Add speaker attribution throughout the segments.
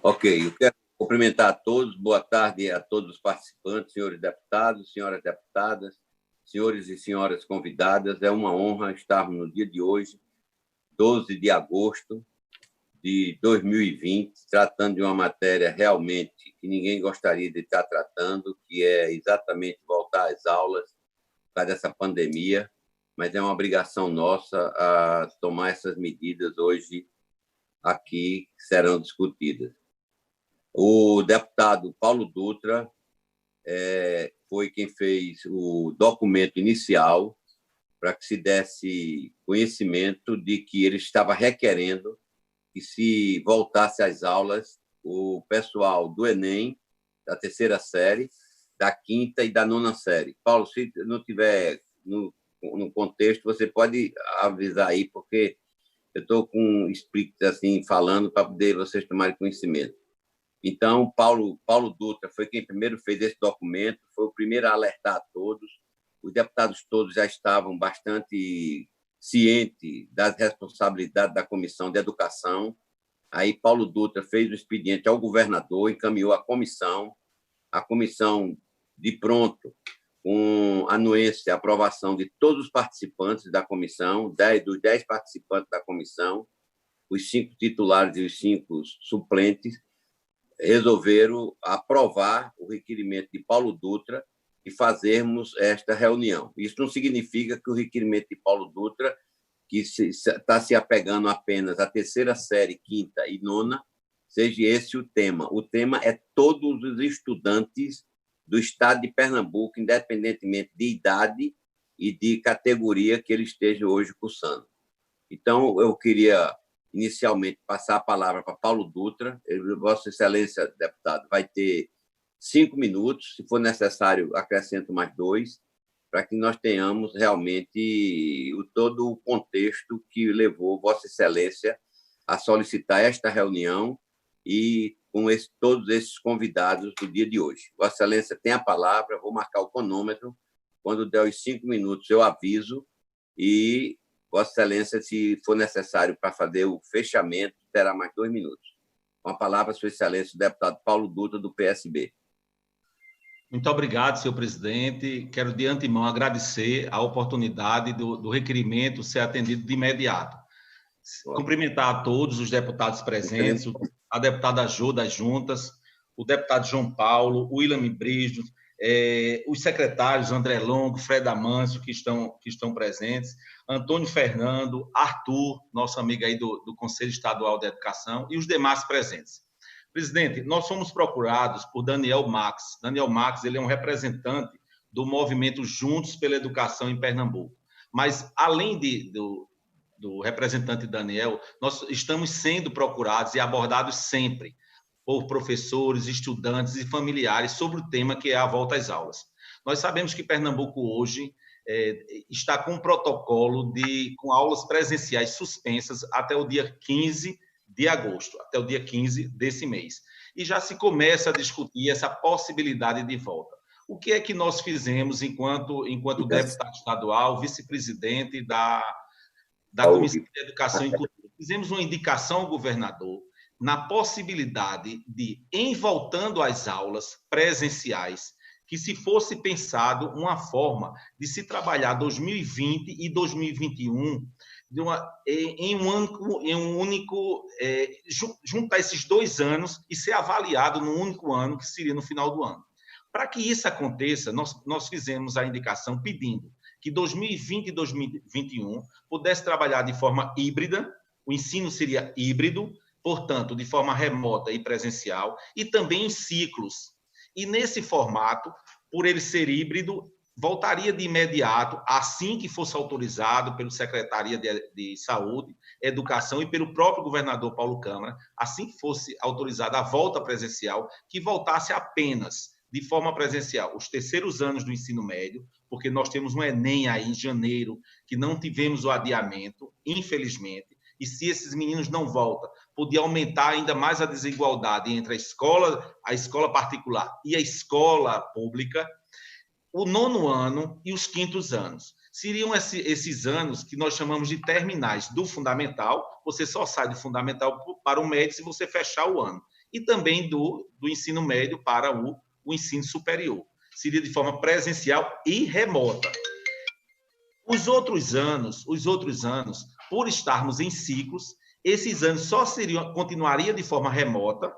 Speaker 1: Ok, eu quero cumprimentar a todos, boa tarde a todos os participantes, senhores deputados, senhoras deputadas, senhores e senhoras convidadas. É uma honra estarmos no dia de hoje, 12 de agosto de 2020, tratando de uma matéria realmente que ninguém gostaria de estar tratando, que é exatamente voltar às aulas por causa dessa pandemia, mas é uma obrigação nossa a tomar essas medidas hoje aqui, que serão discutidas. O deputado Paulo Dutra foi quem fez o documento inicial para que se desse conhecimento de que ele estava requerendo que se voltasse às aulas o pessoal do Enem, da terceira série, da quinta e da nona série. Paulo, se não tiver no contexto, você pode avisar aí, porque eu estou com um script assim, falando para poder vocês tomarem conhecimento. Então, Paulo Dutra foi quem primeiro fez esse documento, foi o primeiro a alertar a todos. Os deputados todos já estavam bastante cientes das responsabilidades da Comissão de Educação. Aí, Paulo Dutra fez o expediente ao governador, encaminhou à comissão. A comissão, de pronto, com anuência, aprovação de todos os participantes da comissão, dos 10 participantes da comissão, os 5 titulares e os 5 suplentes, resolveram aprovar o requerimento de Paulo Dutra e fazermos esta reunião. Isso não significa que o requerimento de Paulo Dutra, que está se apegando apenas à terceira série, quinta e nona, seja esse o tema. O tema é todos os estudantes do estado de Pernambuco, independentemente de idade e de categoria que ele esteja hoje cursando. Então, eu queria inicialmente passar a palavra para Paulo Dutra. Vossa Excelência, deputado, vai ter 5 minutos, se for necessário, acrescento mais 2, para que nós tenhamos realmente todo o contexto que levou Vossa Excelência a solicitar esta reunião e com todos esses convidados do dia de hoje. Vossa Excelência tem a palavra, vou marcar o cronômetro. Quando der os 5 minutos, eu aviso e Vossa Excelência, se for necessário para fazer o fechamento, terá mais 2 minutos. Com a palavra, Sua Excelência, o deputado Paulo Dutra, do PSB.
Speaker 2: Muito obrigado, senhor presidente. Quero, de antemão, agradecer a oportunidade do requerimento ser atendido de imediato. Cumprimentar a todos os deputados presentes, a deputada Jô das Juntas, o deputado João Paulo, o William Brisno, os secretários André Longo, Fred Amâncio, que estão presentes, Antônio Fernando, Arthur, nosso amigo aí do Conselho Estadual de Educação, e os demais presentes. Presidente, nós fomos procurados por Daniel Max. Daniel Max, ele é um representante do movimento Juntos pela Educação em Pernambuco. Mas, além do representante Daniel, nós estamos sendo procurados e abordados sempre por professores, estudantes e familiares sobre o tema que é a volta às aulas. Nós sabemos que Pernambuco hoje está com um protocolo com aulas presenciais suspensas até o dia 15 de agosto, até o dia 15 desse mês. E já se começa a discutir essa possibilidade de volta. O que é que nós fizemos enquanto deputado estadual, vice-presidente da Comissão de Educação e Cultura? Fizemos uma indicação ao governador na possibilidade de, em voltando às aulas presenciais, que se fosse pensado uma forma de se trabalhar 2020 e 2021 juntar esses 2 anos e ser avaliado no único ano, que seria no final do ano. Para que isso aconteça, nós fizemos a indicação pedindo que 2020 e 2021 pudesse trabalhar de forma híbrida, o ensino seria híbrido, portanto, de forma remota e presencial, e também em ciclos. E nesse formato, por ele ser híbrido, voltaria de imediato, assim que fosse autorizado pela Secretaria de Saúde, Educação e pelo próprio governador Paulo Câmara, assim que fosse autorizada a volta presencial, que voltasse apenas de forma presencial os terceiros anos do ensino médio, porque nós temos um Enem aí em janeiro, que não tivemos o adiamento, infelizmente, e se esses meninos não voltam, podia aumentar ainda mais a desigualdade entre a escola particular e a escola pública, o 9º ano e os 5º anos. seriam esses anos que nós chamamos de terminais do fundamental. Você só sai do fundamental para o médio se você fechar o ano. E também do ensino médio para o ensino superior. Seria de forma presencial e remota. Os outros anos, por estarmos em ciclos, esses anos continuariam de forma remota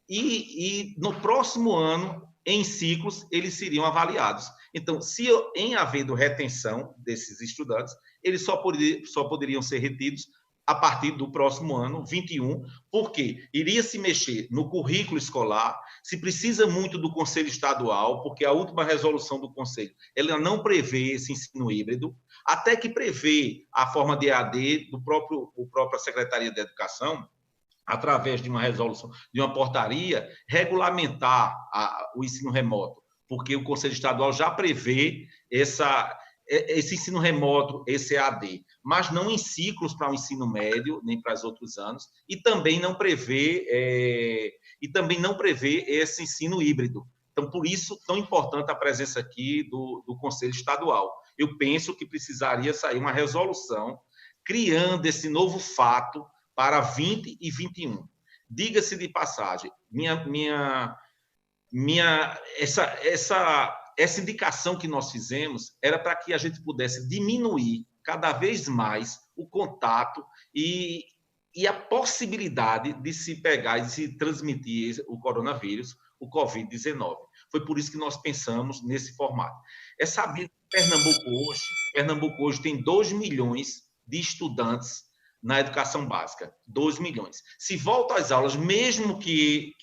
Speaker 2: e no próximo ano, em ciclos, eles seriam avaliados. Então, se em havendo retenção desses estudantes, eles só poderiam ser retidos a partir do próximo ano, 21, porque iria se mexer no currículo escolar, se precisa muito do Conselho Estadual, porque a última resolução do Conselho ela não prevê esse ensino híbrido, até que prevê a forma de EAD do própria Secretaria de Educação, através de uma resolução, de uma portaria, regulamentar o ensino remoto, porque o Conselho Estadual já prevê esse ensino remoto, esse EAD, mas não em ciclos para o ensino médio, nem para os outros anos, e também não prevê esse ensino híbrido. Então, por isso, tão importante a presença aqui do Conselho Estadual. Eu penso que precisaria sair uma resolução criando esse novo fato para 20 e 21. Diga-se de passagem, essa indicação que nós fizemos era para que a gente pudesse diminuir cada vez mais o contato e a possibilidade de se pegar e se transmitir o coronavírus, o Covid-19. Foi por isso que nós pensamos nesse formato. É sabido que Pernambuco hoje tem 2 milhões de estudantes na educação básica. 2 milhões. Se volta às aulas, mesmo que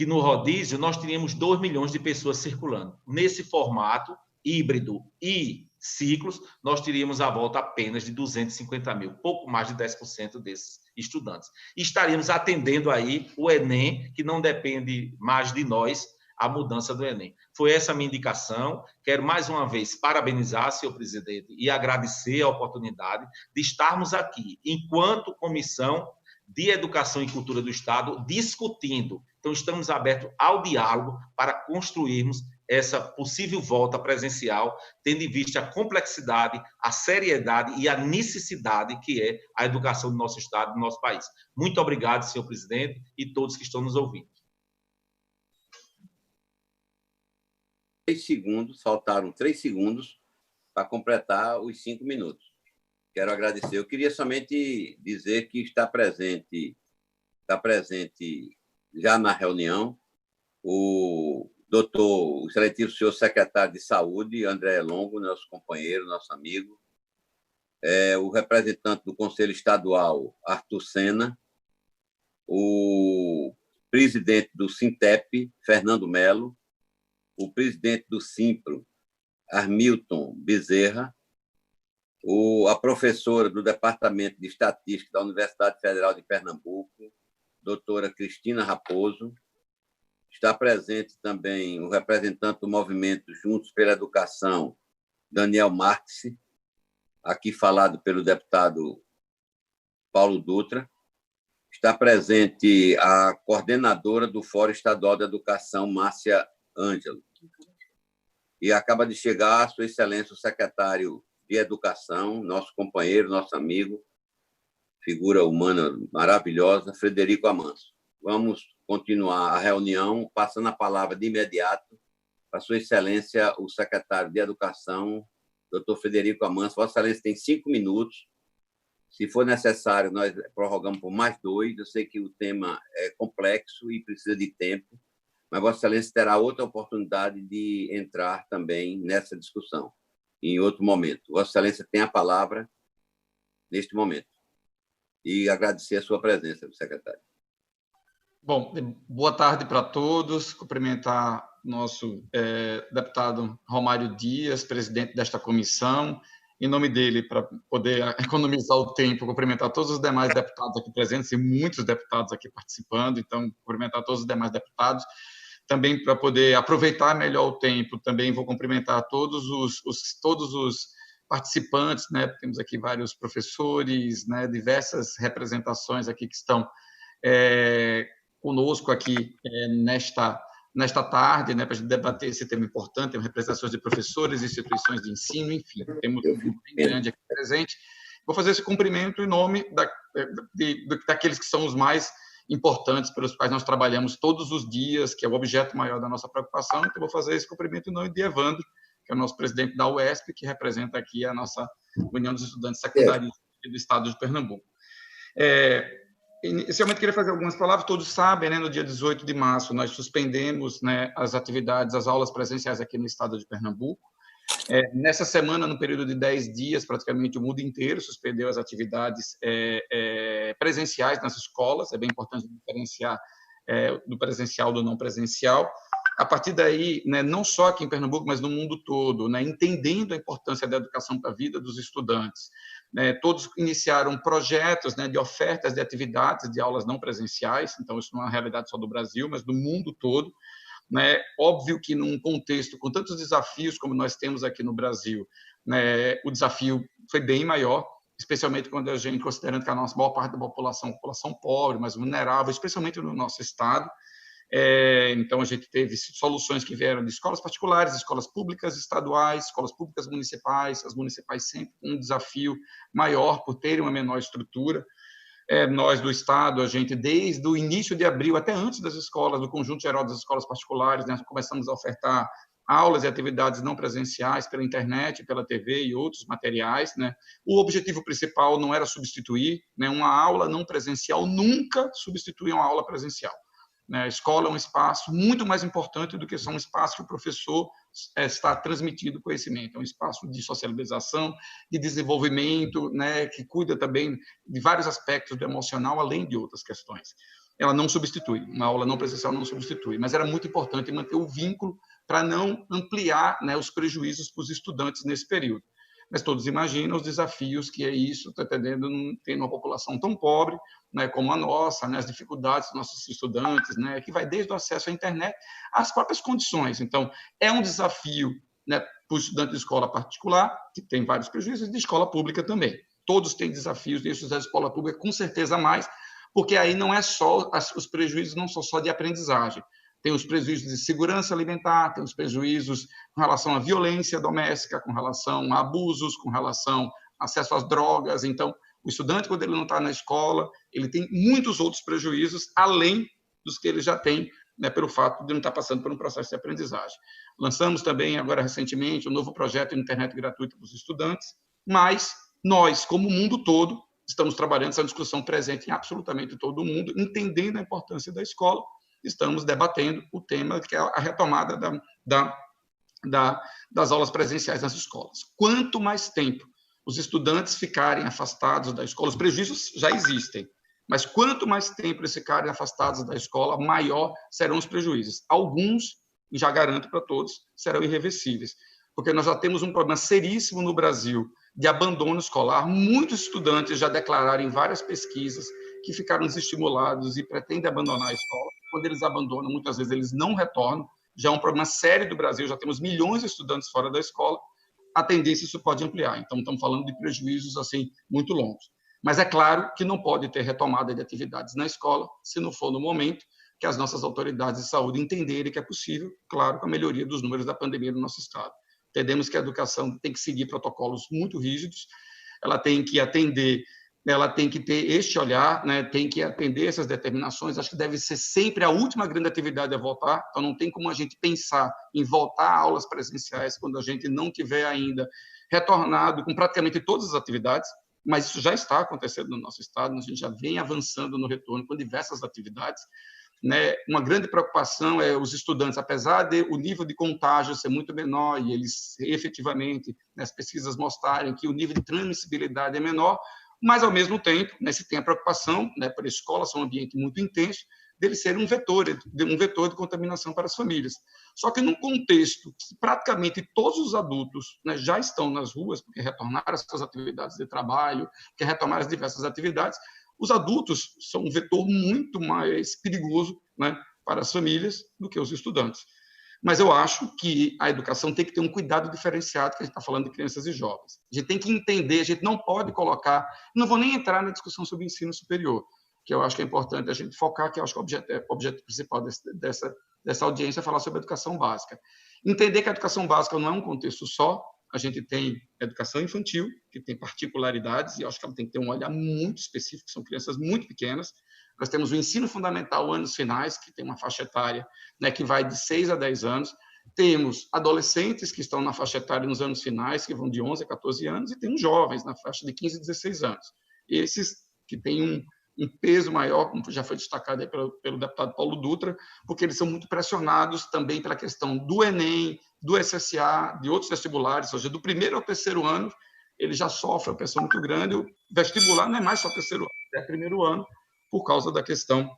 Speaker 2: no rodízio nós teríamos 2 milhões de pessoas circulando. Nesse formato híbrido e ciclos, nós teríamos a volta apenas de 250 mil, pouco mais de 10% desses estudantes. E estaríamos atendendo aí o Enem, que não depende mais de nós, a mudança do Enem. Foi essa a minha indicação. Quero mais uma vez parabenizar, senhor presidente, e agradecer a oportunidade de estarmos aqui, enquanto Comissão de Educação e Cultura do Estado, discutindo. Então, estamos abertos ao diálogo para construirmos essa possível volta presencial, tendo em vista a complexidade, a seriedade e a necessidade que é a educação do nosso Estado, do nosso país. Muito obrigado, senhor presidente, e todos que estão nos ouvindo.
Speaker 1: 3 segundos, faltaram 3 segundos para completar os 5 minutos. Quero agradecer. Eu queria somente dizer que está presente já na reunião o excelentíssimo senhor secretário de Saúde, André Longo, nosso companheiro, nosso amigo, o representante do Conselho Estadual, Arthur Sena, o presidente do Sintep, Fernando Melo, o presidente do Simpro, Armilton Bezerra, a professora do Departamento de Estatística da Universidade Federal de Pernambuco, doutora Cristina Raposo. Está presente também o representante do movimento Juntos pela Educação, Daniel Marques, aqui falado pelo deputado Paulo Dutra. Está presente a coordenadora do Fórum Estadual de Educação, Márcia Ângelo. E acaba de chegar a Sua Excelência o secretário de Educação, nosso companheiro, nosso amigo, figura humana maravilhosa, Frederico Amanso. Vamos continuar a reunião, passando a palavra de imediato para Sua Excelência, o secretário de Educação, doutor Frederico Amanso. Vossa Excelência tem 5 minutos. Se for necessário, nós prorrogamos por mais 2. Eu sei que o tema é complexo e precisa de tempo, mas Vossa Excelência terá outra oportunidade de entrar também nessa discussão em outro momento. Vossa Excelência tem a palavra neste momento. E agradecer a sua presença, secretário.
Speaker 3: Bom, boa tarde para todos. Cumprimentar nosso deputado Romário Dias, presidente desta comissão. Em nome dele, para poder economizar o tempo, cumprimentar todos os demais deputados aqui presentes e muitos deputados aqui participando. Então, cumprimentar todos os demais deputados. Também para poder aproveitar melhor o tempo, também vou cumprimentar todos os participantes, né? Temos aqui vários professores, né? Diversas representações aqui que estão conosco aqui nesta tarde, né, para a gente debater esse tema importante, tem representações de professores, instituições de ensino, enfim, temos um grupo bem grande aqui presente. Vou fazer esse cumprimento em nome daqueles que são os mais importantes pelos quais nós trabalhamos todos os dias, que é o objeto maior da nossa preocupação. Então, vou fazer esse cumprimento em nome de Evandro, que é o nosso presidente da UESP, que representa aqui a nossa União dos Estudantes Secundaristas do Estado de Pernambuco. Inicialmente, queria fazer algumas palavras. Todos sabem, né, no dia 18 de março, nós suspendemos, né, as atividades, as aulas presenciais aqui no Estado de Pernambuco. Nessa semana, no período de 10 dias, praticamente o mundo inteiro suspendeu as atividades presenciais nas escolas. É bem importante diferenciar do presencial do não presencial. A partir daí, né, não só aqui em Pernambuco, mas no mundo todo, né, entendendo a importância da educação para a vida dos estudantes, né, todos iniciaram projetos, né, de ofertas de atividades de aulas não presenciais. Então, isso não é uma realidade só do Brasil, mas do mundo todo. Né? Óbvio que num contexto com tantos desafios como nós temos aqui no Brasil, né, o desafio foi bem maior, especialmente quando a gente, considerando que a nossa maior parte da população pobre, mais vulnerável, especialmente no nosso estado. Então, a gente teve soluções que vieram de escolas particulares, escolas públicas estaduais, escolas públicas municipais, as municipais sempre com um desafio maior por terem uma menor estrutura. Nós do Estado, a gente, desde o início de abril, até antes das escolas, do conjunto geral das escolas particulares, né, começamos a ofertar aulas e atividades não presenciais pela internet, pela TV e outros materiais. Né. O objetivo principal não era substituir, né, uma aula não presencial nunca substitui uma aula presencial. A escola é um espaço muito mais importante do que só um espaço que o professor está transmitindo conhecimento. É um espaço de socialização, de desenvolvimento, né, que cuida também de vários aspectos do emocional, além de outras questões. Ela não substitui, uma aula não presencial não substitui, mas era muito importante manter o vínculo para não ampliar, né, os prejuízos para os estudantes nesse período. Mas todos imaginam os desafios que é isso, está entendendo, tendo uma população tão pobre, né, como a nossa, né, as dificuldades dos nossos estudantes, né, que vai desde o acesso à internet às próprias condições. Então, é um desafio, né, para o estudante de escola particular, que tem vários prejuízos, e de escola pública também. Todos têm desafios, e os estudantes de escola pública, com certeza, mais, porque aí não é só, os prejuízos não são só de aprendizagem. Tem os prejuízos de segurança alimentar, tem os prejuízos com relação à violência doméstica, com relação a abusos, com relação a acesso às drogas. Então, o estudante, quando ele não está na escola, ele tem muitos outros prejuízos, além dos que ele já tem, né, pelo fato de não estar passando por um processo de aprendizagem. Lançamos também, agora recentemente, um novo projeto de internet gratuita para os estudantes, mas nós, como o mundo todo, estamos trabalhando essa discussão presente em absolutamente todo o mundo, entendendo a importância da escola. Estamos debatendo o tema que é a retomada das aulas presenciais nas escolas. Quanto mais tempo os estudantes ficarem afastados da escola, os prejuízos já existem, mas quanto mais tempo eles ficarem afastados da escola, maior serão os prejuízos. Alguns, já garanto para todos, serão irreversíveis, porque nós já temos um problema seríssimo no Brasil de abandono escolar. Muitos estudantes já declararam em várias pesquisas que ficaram desestimulados e pretendem abandonar a escola. Quando eles abandonam, muitas vezes eles não retornam. Já é um problema sério do Brasil, já temos milhões de estudantes fora da escola. A tendência isso pode ampliar. Então, estamos falando de prejuízos assim muito longos. Mas é claro que não pode ter retomada de atividades na escola se não for no momento que as nossas autoridades de saúde entenderem que é possível, claro, com a melhoria dos números da pandemia no nosso estado. Entendemos que a educação tem que seguir protocolos muito rígidos, ela tem que atender, ela tem que ter este olhar, né, tem que atender essas determinações. Acho que deve ser sempre a última grande atividade a voltar, então não tem como a gente pensar em voltar a aulas presenciais quando a gente não tiver ainda retornado com praticamente todas as atividades, mas isso já está acontecendo no nosso estado, a gente já vem avançando no retorno com diversas atividades. Né? Uma grande preocupação é os estudantes, apesar de o nível de contágio ser muito menor e eles efetivamente, né, as pesquisas mostrarem que o nível de transmissibilidade é menor, mas, ao mesmo tempo, né, se tem a preocupação, né, para a escola ser um ambiente muito intenso, dele ser um vetor de contaminação para as famílias. Só que num contexto que praticamente todos os adultos, né, já estão nas ruas, porque retornaram às suas atividades de trabalho, que retomaram as diversas atividades, os adultos são um vetor muito mais perigoso, né, para as famílias do que os estudantes. Mas eu acho que a educação tem que ter um cuidado diferenciado, que a gente está falando de crianças e jovens. A gente tem que entender, a gente não pode colocar... Não vou nem entrar na discussão sobre o ensino superior, que eu acho que é importante a gente focar, que eu acho que é o objeto principal dessa audiência falar sobre educação básica. Entender que a educação básica não é um contexto só, a gente tem educação infantil, que tem particularidades, e acho que ela tem que ter um olhar muito específico, são crianças muito pequenas. Nós temos o ensino fundamental, anos finais, que tem uma faixa etária, né, que vai de 6 a 10 anos. Temos adolescentes que estão na faixa etária nos anos finais, que vão de 11 a 14 anos, e temos jovens na faixa de 15 a 16 anos. Esses que têm um peso maior, como já foi destacado aí pelo deputado Paulo Dutra, porque eles são muito pressionados também pela questão do Enem, do SSA, de outros vestibulares, ou seja, do primeiro ao terceiro ano, ele já sofre uma pressão muito grande. O vestibular não é mais só terceiro ano, é primeiro ano, por causa da questão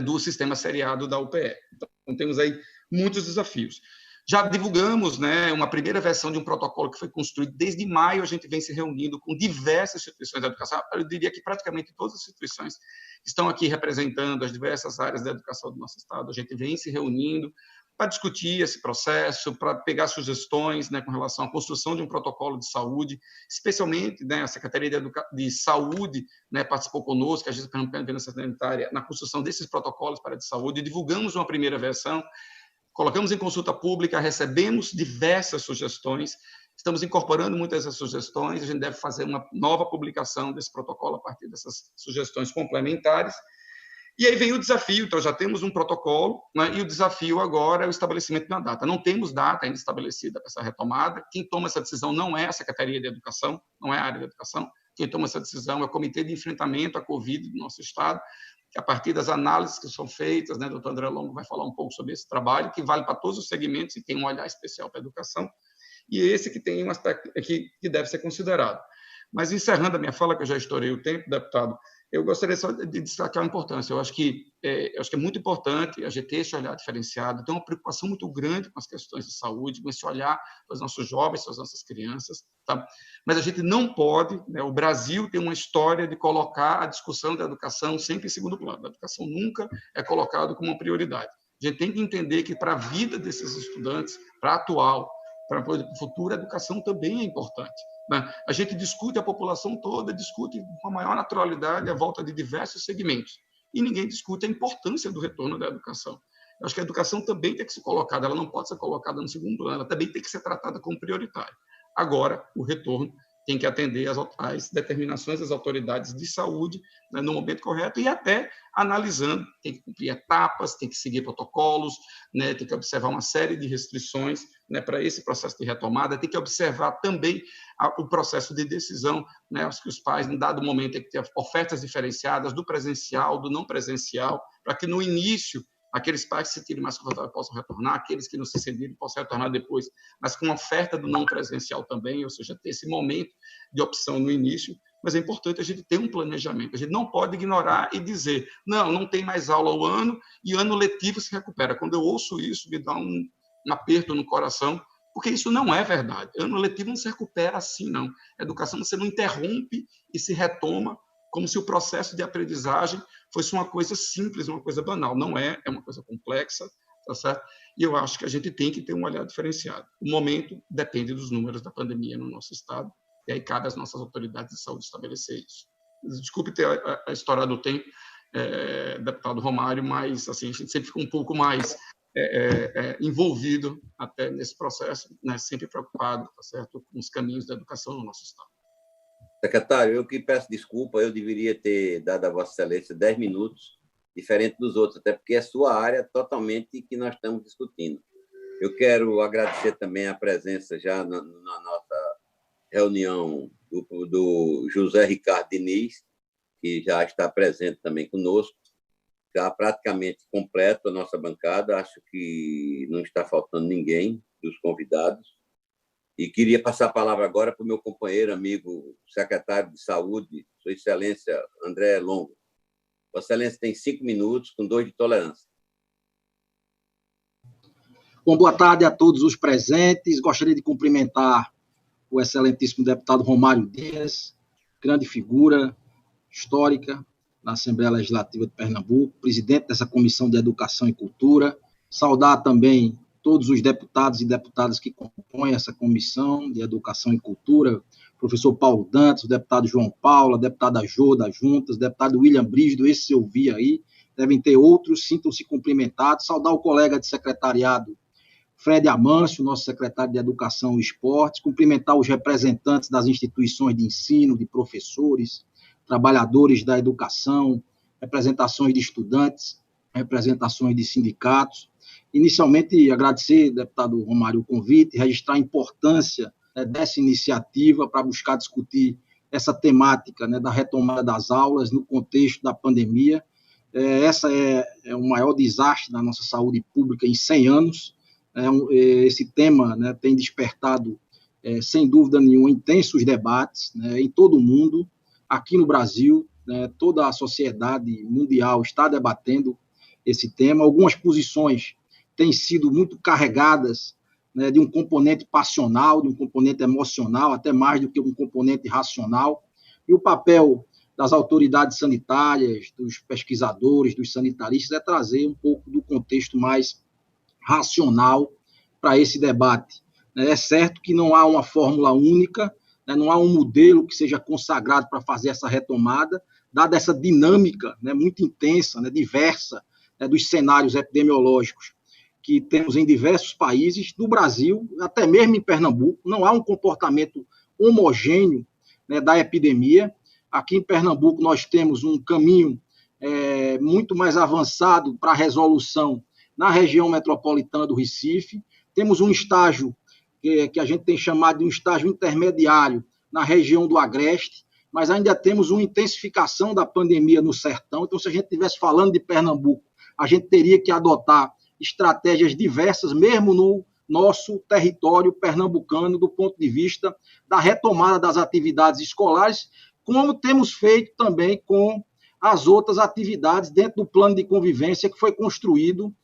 Speaker 3: do sistema seriado da UPE. Então, temos aí muitos desafios. Já divulgamos, né, uma primeira versão de um protocolo que foi construído desde maio. A gente vem se reunindo com diversas instituições da educação. Eu diria que praticamente todas as instituições que estão aqui representando as diversas áreas da educação do nosso estado. A gente vem se reunindo para discutir esse processo, para pegar sugestões, né, com relação à construção de um protocolo de saúde, especialmente, né, a Secretaria de Saúde, né, participou conosco, a Agência Pernambucana Sanitária, na construção desses protocolos para a de saúde. Divulgamos uma primeira versão, colocamos em consulta pública, recebemos diversas sugestões, estamos incorporando muitas dessas sugestões, a gente deve fazer uma nova publicação desse protocolo a partir dessas sugestões complementares. E aí vem o desafio. Então já temos um protocolo, né, e o desafio agora é o estabelecimento de uma data. Não temos data ainda estabelecida para essa retomada. Quem toma essa decisão não é a Secretaria de Educação, não é a área de educação. Quem toma essa decisão é o Comitê de Enfrentamento à Covid do nosso estado, que a partir das análises que são feitas, né, o doutor André Longo vai falar um pouco sobre esse trabalho, que vale para todos os segmentos e tem um olhar especial para a educação, e esse que tem um aspecto que deve ser considerado. Mas, encerrando a minha fala, que eu já estourei o tempo, deputado, eu gostaria só de destacar a importância. Eu acho que é muito importante a gente ter esse olhar diferenciado, ter uma preocupação muito grande com as questões de saúde, com esse olhar para os nossos jovens, para as nossas crianças, tá? Mas a gente não pode, né, o Brasil tem uma história de colocar a discussão da educação sempre em segundo plano. A educação nunca é colocada como uma prioridade. A gente tem que entender que para a vida desses estudantes, para a atual, para o futuro, a educação também é importante. A gente discute, a população toda discute com a maior naturalidade a volta de diversos segmentos, e ninguém discute a importância do retorno da educação. Eu acho que a educação também tem que ser colocada, ela não pode ser colocada no segundo plano, ela também tem que ser tratada como prioritária. Agora, o retorno tem que atender às determinações das autoridades de saúde, né, no momento correto, e até analisando, tem que cumprir etapas, tem que seguir protocolos, né, tem que observar uma série de restrições, né, para esse processo de retomada, tem que observar também o processo de decisão, né, que os pais, em dado momento, têm que ter ofertas diferenciadas do presencial, do não presencial, para que no início aqueles pais que se sentirem mais confortáveis possam retornar, aqueles que não se sentirem possam retornar depois, mas com oferta do não presencial também, ou seja, ter esse momento de opção no início. Mas é importante a gente ter um planejamento. A gente não pode ignorar e dizer, não tem mais aula ao ano e ano letivo se recupera. Quando eu ouço isso, me dá um aperto no coração, porque isso não é verdade. Ano letivo não se recupera assim, não. A educação você não interrompe e se retoma como se o processo de aprendizagem fosse uma coisa simples, uma coisa banal. Não é, é uma coisa complexa, tá certo? E eu acho que a gente tem que ter um olhar diferenciado. O momento depende dos números da pandemia no nosso estado, e aí cabe às nossas autoridades de saúde estabelecer isso. Desculpe ter a história do tempo, deputado Romário, mas assim, a gente sempre fica um pouco mais envolvido até nesse processo, né? Sempre preocupado, tá certo, com os caminhos da educação no nosso estado.
Speaker 1: Secretário, eu que peço desculpa, eu deveria ter dado a Vossa Excelência 10 minutos, diferente dos outros, até porque é sua área totalmente que nós estamos discutindo. Eu quero agradecer também a presença já na nossa reunião do José Ricardo Diniz, que já está presente também conosco, já praticamente completo a nossa bancada, acho que não está faltando ninguém dos convidados. E queria passar a palavra agora para o meu companheiro, amigo, secretário de Saúde, Sua Excelência André Longo. Vossa Excelência tem 5 minutos, com 2 de tolerância.
Speaker 4: Bom, boa tarde a todos os presentes. Gostaria de cumprimentar o excelentíssimo deputado Romário Dias, grande figura histórica na Assembleia Legislativa de Pernambuco, presidente dessa Comissão de Educação e Cultura. Saudar também todos os deputados e deputadas que compõem essa Comissão de Educação e Cultura, professor Paulo Dantas, o deputado João Paulo, a deputada Jô das Juntas, o deputado William Brígido, esse eu vi aí, devem ter outros, sintam-se cumprimentados. Saudar o colega de secretariado, Fred Amâncio, nosso secretário de Educação e Esportes, cumprimentar os representantes das instituições de ensino, de professores, trabalhadores da educação, representações de estudantes, representações de sindicatos. Inicialmente, agradecer, deputado Romário, o convite, registrar a importância, né, dessa iniciativa para buscar discutir essa temática, né, da retomada das aulas no contexto da pandemia. Essa é o maior desastre da nossa saúde pública em 100 anos. Esse tema, né, tem despertado, sem dúvida nenhuma, intensos debates, né, em todo o mundo. Aqui no Brasil, né, toda a sociedade mundial está debatendo esse tema. Algumas posições têm sido muito carregadas, né, de um componente passional, de um componente emocional, até mais do que um componente racional. E o papel das autoridades sanitárias, dos pesquisadores, dos sanitaristas, é trazer um pouco do contexto mais racional para esse debate. É certo que não há uma fórmula única, né, não há um modelo que seja consagrado para fazer essa retomada, dada essa dinâmica, né, muito intensa, né, diversa, né, dos cenários epidemiológicos que temos em diversos países, no Brasil, até mesmo em Pernambuco, não há um comportamento homogêneo, né, da epidemia. Aqui em Pernambuco nós temos um caminho muito mais avançado para a resolução na região metropolitana do Recife, temos um estágio que a gente tem chamado de um estágio intermediário na região do Agreste, mas ainda temos uma intensificação da pandemia no sertão. Então, se a gente estivesse falando de Pernambuco, a gente teria que adotar estratégias diversas, mesmo no nosso território pernambucano, do ponto de vista da retomada das atividades escolares, como temos feito também com as outras atividades dentro do plano de convivência que foi construído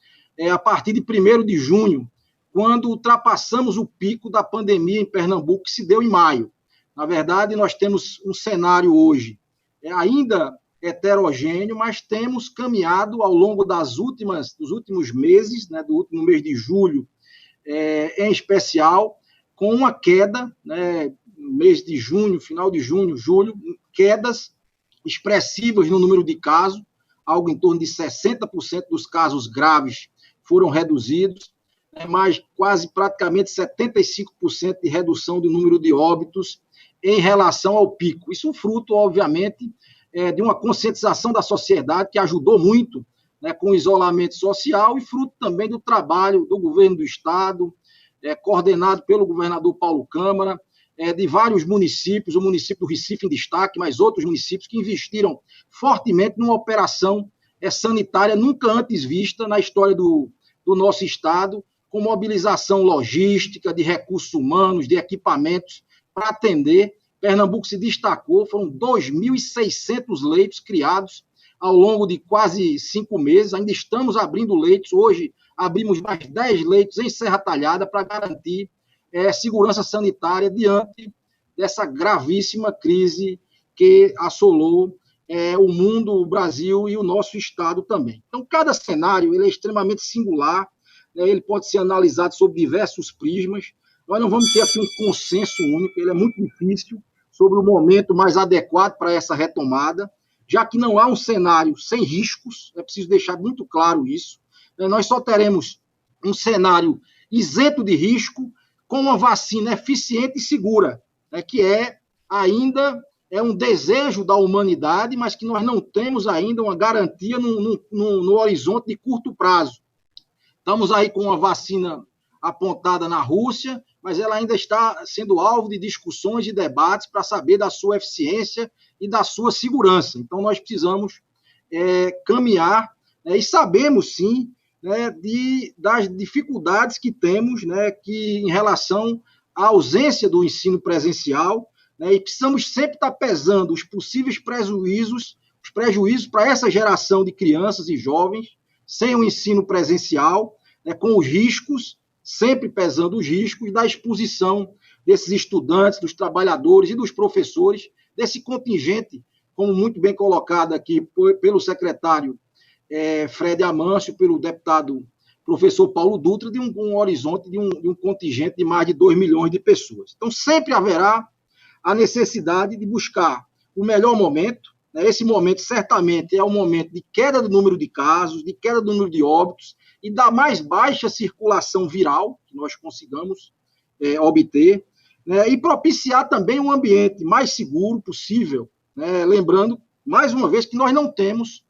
Speaker 4: a partir de 1º de junho, quando ultrapassamos o pico da pandemia em Pernambuco, que se deu em maio. Na verdade, nós temos um cenário hoje ainda heterogêneo, mas temos caminhado ao longo dos últimos meses, né, do último mês de julho, em especial, com uma queda, né, no mês de junho, final de junho, julho, quedas expressivas no número de casos, algo em torno de 60% dos casos graves foram reduzidos, mas praticamente 75% de redução do número de óbitos em relação ao pico. Isso é fruto, obviamente, de uma conscientização da sociedade que ajudou muito, né, com o isolamento social, e fruto também do trabalho do governo do Estado, coordenado pelo governador Paulo Câmara, de vários municípios, o município do Recife em destaque, mas outros municípios que investiram fortemente numa operação sanitária nunca antes vista na história do nosso Estado, com mobilização logística, de recursos humanos, de equipamentos para atender. Pernambuco se destacou, foram 2.600 leitos criados ao longo de quase 5 meses, ainda estamos abrindo leitos, hoje abrimos mais 10 leitos em Serra Talhada para garantir segurança sanitária diante dessa gravíssima crise que assolou o mundo, o Brasil e o nosso Estado também. Então, cada cenário ele é extremamente singular, ele pode ser analisado sob diversos prismas, nós não vamos ter aqui um consenso único, ele é muito difícil, sobre o momento mais adequado para essa retomada, já que não há um cenário sem riscos, é preciso deixar muito claro isso, nós só teremos um cenário isento de risco, com uma vacina eficiente e segura, que ainda é um desejo da humanidade, mas que nós não temos ainda uma garantia no horizonte de curto prazo. Estamos aí com uma vacina apontada na Rússia, mas ela ainda está sendo alvo de discussões e debates para saber da sua eficiência e da sua segurança. Então, nós precisamos caminhar, e sabemos, sim, das dificuldades que temos, que em relação à ausência do ensino presencial, e precisamos sempre estar pesando os possíveis prejuízos para essa geração de crianças e jovens sem o ensino presencial, com os riscos, sempre pesando os riscos da exposição desses estudantes, dos trabalhadores e dos professores, desse contingente, como muito bem colocado aqui pelo secretário Fred Amâncio, pelo deputado professor Paulo Dutra, de um horizonte de um contingente de mais de 2 milhões de pessoas. Então, sempre haverá a necessidade de buscar o melhor momento, né? Esse momento, certamente, é um momento de queda do número de casos, de queda do número de óbitos e da mais baixa circulação viral que nós consigamos obter, né? E propiciar também um ambiente mais seguro possível, né? Lembrando, mais uma vez, que nós não temos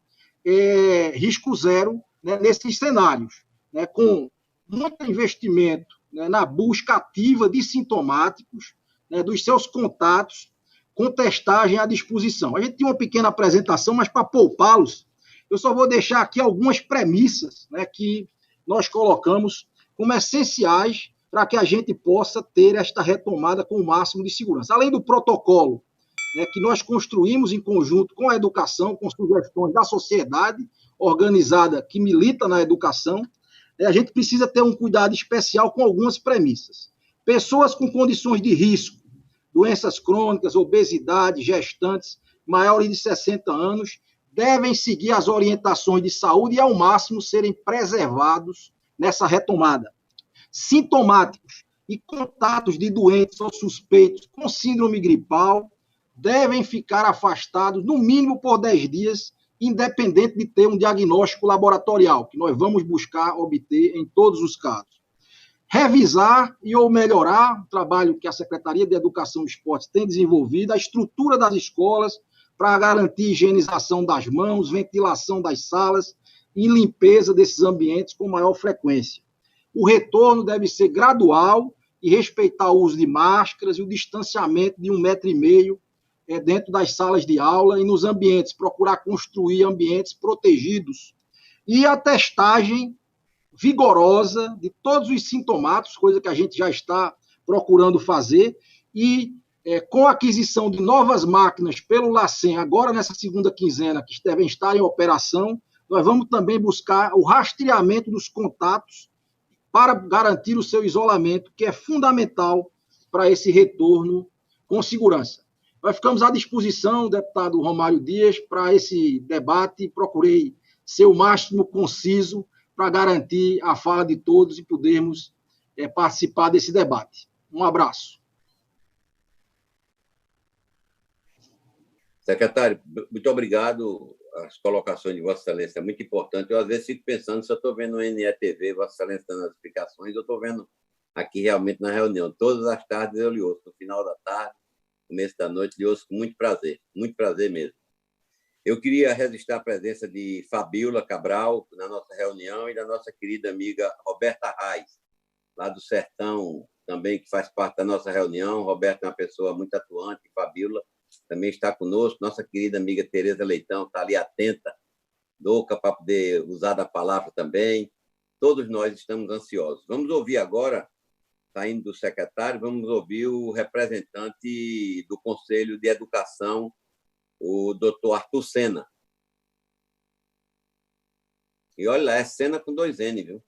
Speaker 4: risco zero, né, nesses cenários, né, com muito investimento, né, na busca ativa de sintomáticos, né, dos seus contatos, com testagem à disposição. A gente tinha uma pequena apresentação, mas para poupá-los, eu só vou deixar aqui algumas premissas, né, que nós colocamos como essenciais para que a gente possa ter esta retomada com o máximo de segurança. Além do protocolo, né, que nós construímos em conjunto com a educação, com sugestões da sociedade organizada que milita na educação, a gente precisa ter um cuidado especial com algumas premissas. Pessoas com condições de risco, doenças crônicas, obesidade, gestantes, maiores de 60 anos, devem seguir as orientações de saúde e, ao máximo, serem preservados nessa retomada. Sintomáticos e contatos de doentes ou suspeitos com síndrome gripal devem ficar afastados, no mínimo por 10 dias, independente de ter um diagnóstico laboratorial, que nós vamos buscar obter em todos os casos. Revisar e ou melhorar o trabalho que a Secretaria de Educação e Esportes tem desenvolvido, a estrutura das escolas, para garantir higienização das mãos, ventilação das salas e limpeza desses ambientes com maior frequência. O retorno deve ser gradual e respeitar o uso de máscaras e o distanciamento de 1,5 metro dentro das salas de aula e nos ambientes, procurar construir ambientes protegidos. E a testagem vigorosa de todos os sintomáticos, coisa que a gente já está procurando fazer, e com a aquisição de novas máquinas pelo LACEN, agora nessa segunda quinzena, que devem estar em operação, nós vamos também buscar o rastreamento dos contatos para garantir o seu isolamento, que é fundamental para esse retorno com segurança. Nós ficamos à disposição, deputado Romário Dias, para esse debate. Procurei ser o máximo conciso para garantir a fala de todos e podermos participar desse debate. Um abraço.
Speaker 1: Secretário, muito obrigado. As colocações de Vossa Excelência é muito importante. Eu, às vezes, fico pensando se eu estou vendo no NETV, Vossa Excelência dando as explicações, eu estou vendo aqui realmente na reunião. Todas as tardes eu lhe ouço, no final da tarde, começo da noite, lhe ouço com muito prazer mesmo. Eu queria registrar a presença de Fabíola Cabral na nossa reunião e da nossa querida amiga Roberta Reis, lá do Sertão, também, que faz parte da nossa reunião. Roberta é uma pessoa muito atuante, Fabíola também está conosco. Nossa querida amiga Tereza Leitão está ali atenta, louca para poder usar da palavra também. Todos nós estamos ansiosos. Vamos ouvir agora, saindo do secretário, vamos ouvir o representante do Conselho de Educação, o doutor Arthur Sena. E olha lá, é Sena com 2 N, viu?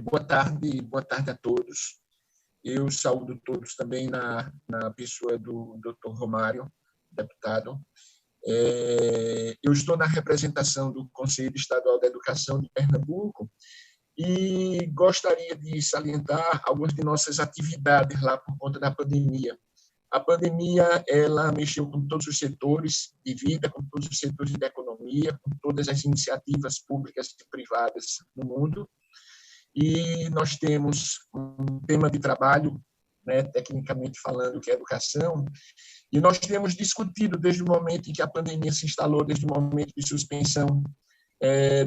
Speaker 5: Boa tarde a todos. Eu saúdo todos também na pessoa do Dr. Romário, deputado. Eu estou na representação do Conselho Estadual da Educação de Pernambuco e gostaria de salientar algumas de nossas atividades lá por conta da pandemia. A pandemia, ela mexeu com todos os setores de vida, com todos os setores da economia, com todas as iniciativas públicas e privadas no mundo. E nós temos um tema de trabalho, né, tecnicamente falando, que é educação, e nós temos discutido desde o momento em que a pandemia se instalou, desde o momento de suspensão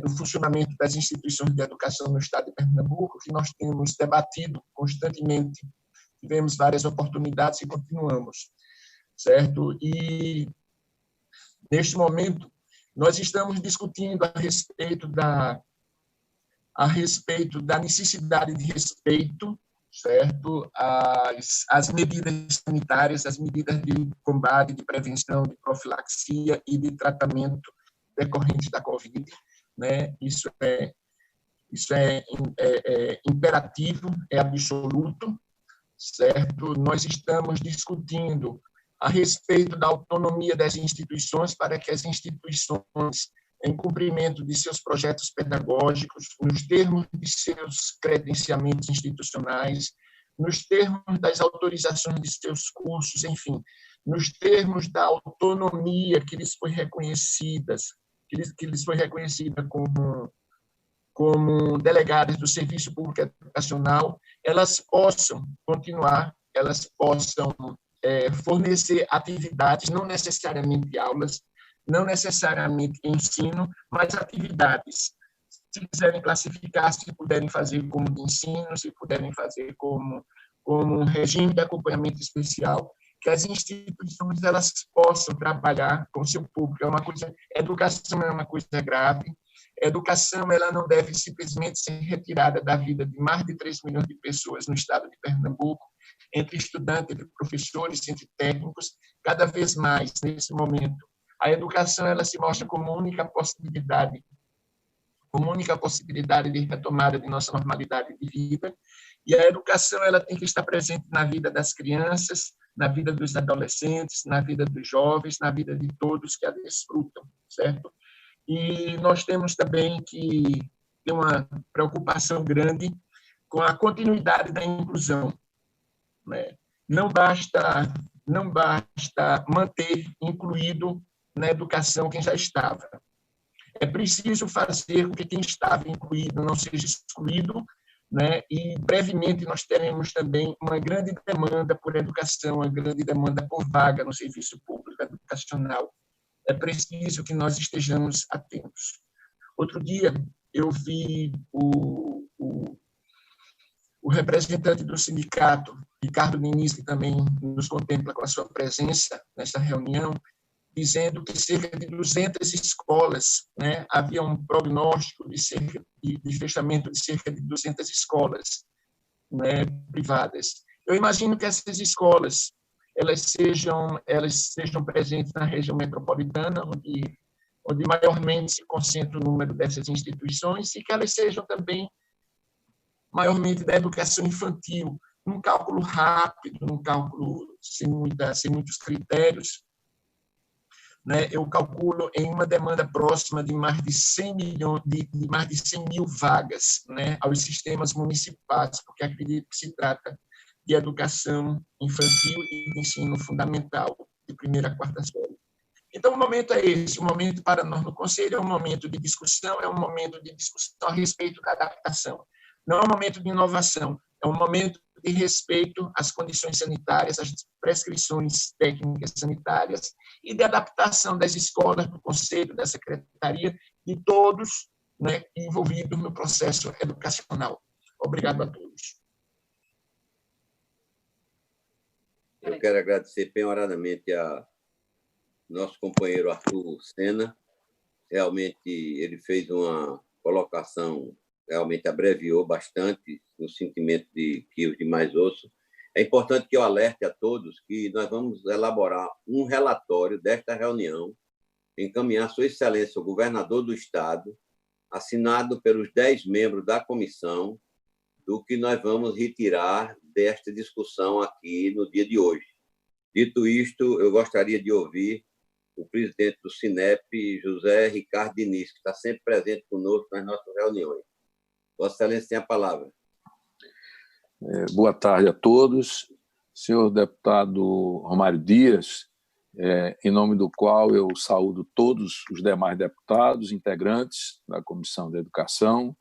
Speaker 5: do funcionamento das instituições de educação no estado de Pernambuco, que nós temos debatido constantemente, tivemos várias oportunidades e continuamos, certo? E, neste momento, nós estamos discutindo a respeito da necessidade de respeito, certo, às medidas sanitárias, as medidas de combate, de prevenção, de profilaxia e de tratamento decorrentes da Covid, né? Isso é imperativo, é absoluto, certo? Nós estamos discutindo a respeito da autonomia das instituições para que as instituições em cumprimento de seus projetos pedagógicos, nos termos de seus credenciamentos institucionais, nos termos das autorizações de seus cursos, enfim, nos termos da autonomia que lhes foi reconhecida, como delegadas do Serviço Público Educacional, elas possam continuar, elas possam fornecer atividades, não necessariamente aulas, não necessariamente ensino, mas atividades. Se quiserem classificar, se puderem fazer como de ensino, se puderem fazer como um regime de acompanhamento especial, que as instituições elas possam trabalhar com o seu público. Educação é uma coisa grave. Educação ela não deve simplesmente ser retirada da vida de mais de 3 milhões de pessoas no estado de Pernambuco, entre estudantes, entre professores, entre técnicos, cada vez mais nesse momento. A educação ela se mostra como única possibilidade de retomada de nossa normalidade de vida, e a educação ela tem que estar presente na vida das crianças, na vida dos adolescentes, na vida dos jovens, na vida de todos que a desfrutam, certo? E nós temos também que ter uma preocupação grande com a continuidade da inclusão, né? Não basta manter incluído na educação quem já estava. É preciso fazer com que quem estava incluído não seja excluído, né? E brevemente nós teremos também uma grande demanda por educação, uma grande demanda por vaga no serviço público educacional. É preciso que nós estejamos atentos. Outro dia eu vi o representante do sindicato, Ricardo Diniz, que também nos contempla com a sua presença nessa reunião, dizendo que cerca de 200 escolas, né, havia um prognóstico de fechamento de cerca de 200 escolas, né, privadas. Eu imagino que essas escolas elas sejam presentes na região metropolitana, onde maiormente se concentra o número dessas instituições, e que elas sejam também maiormente da educação infantil, num cálculo rápido, num cálculo sem muitos critérios, né? Eu calculo em uma demanda próxima de mais de 100 mil vagas, né, aos sistemas municipais, porque acredito que se trata de educação infantil e de ensino fundamental, de primeira a quarta série. Então, o momento é esse, o momento para nós no Conselho é um momento de discussão, a respeito da adaptação. Não é um momento de inovação, é um momento de respeito às condições sanitárias, às prescrições técnicas sanitárias e de adaptação das escolas, do Conselho, da Secretaria, de todos, né, envolvidos no processo educacional. Obrigado a todos.
Speaker 1: Eu quero agradecer penhoradamente a nosso companheiro Arthur Sena. Realmente, ele fez uma colocação, realmente abreviou bastante no sentimento de quilos de mais osso. É importante que eu alerte a todos que nós vamos elaborar um relatório desta reunião, encaminhar Sua Excelência, o governador do Estado, assinado pelos 10 membros da comissão, do que nós vamos retirar desta discussão aqui no dia de hoje. Dito isto, eu gostaria de ouvir o presidente do SINEP, José Ricardo Diniz, que está sempre presente conosco nas nossas reuniões. Vossa Excelência tem a palavra.
Speaker 6: Boa tarde a todos. Senhor deputado Romário Dias, em nome do qual eu saúdo todos os demais deputados, integrantes da Comissão de Educação